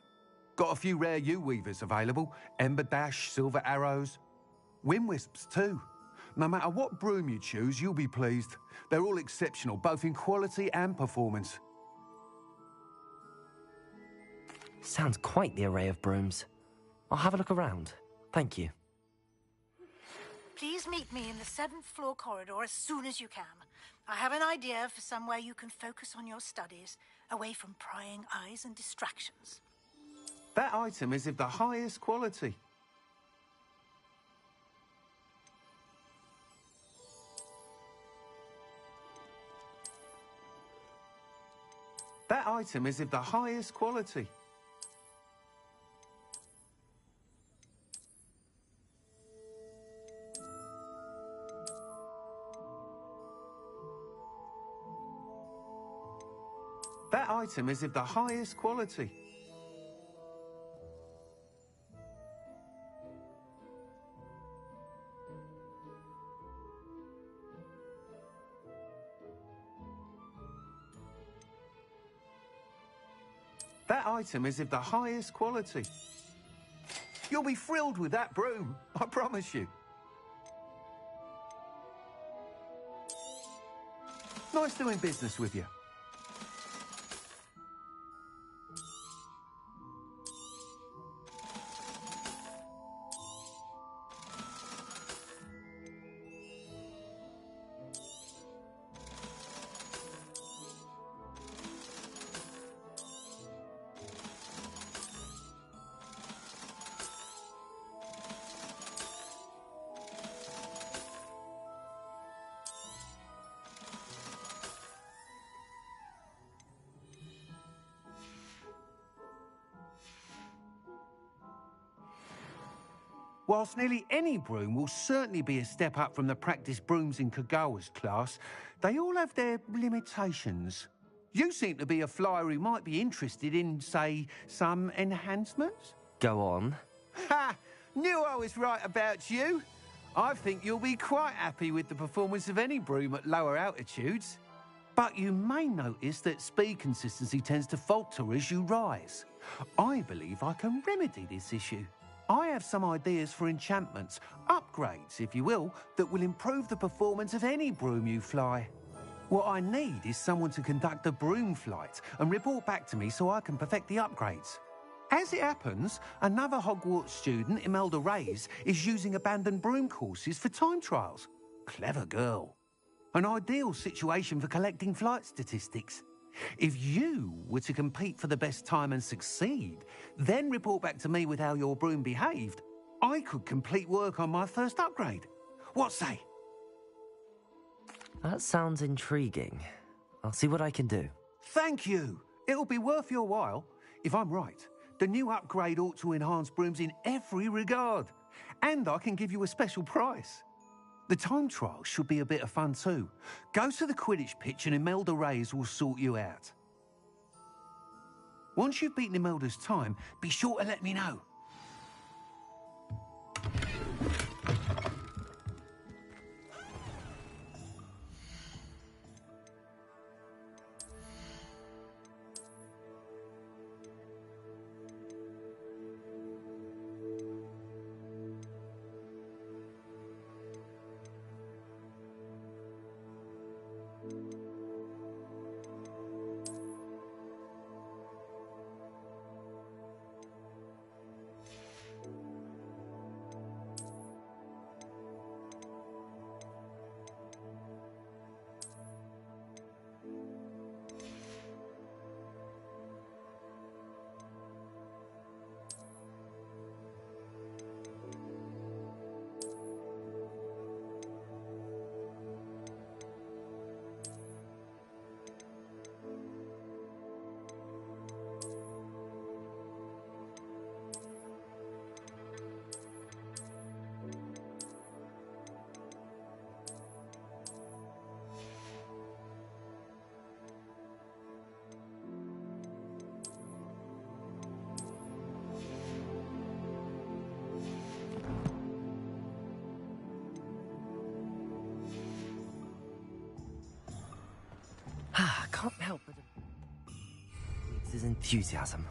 Got a few rare yew-weavers available. Ember Dash, Silver Arrows. Wind-wisps too. No matter what broom you choose, you'll be pleased. They're all exceptional, both in quality and performance. Sounds quite the array of brooms. I'll have a look around. Thank you. Please meet me in the 7th floor corridor as soon as you can. I have an idea for somewhere you can focus on your studies, away from prying eyes and distractions. That item is of the highest quality. That item is of the highest quality. That item is of the highest quality. That item is of the highest quality. You'll be thrilled with that broom, I promise you. Nice doing business with you. Whilst nearly any broom will certainly be a step up from the practice brooms in Kagawa's class, they all have their limitations. You seem to be a flyer who might be interested in, say, some enhancements? Go on. Ha! Knew I was right about you. I think you'll be quite happy with the performance of any broom at lower altitudes. But you may notice that speed consistency tends to falter as you rise. I believe I can remedy this issue. I have some ideas for enchantments, upgrades, if you will, that will improve the performance of any broom you fly. What I need is someone to conduct a broom flight and report back to me so I can perfect the upgrades. As it happens, another Hogwarts student, Imelda Reyes, is using abandoned broom courses for time trials. Clever girl. An ideal situation for collecting flight statistics. If you were to compete for the best time and succeed, then report back to me with how your broom behaved, I could complete work on my first upgrade. What say? That sounds intriguing. I'll see what I can do. Thank you. It'll be worth your while. If I'm right, the new upgrade ought to enhance brooms in every regard. And I can give you a special price. The time trial should be a bit of fun too. Go to the Quidditch pitch and Imelda Reyes will sort you out. Once you've beaten Imelda's time, be sure to let me know. can't help but his enthusiasm.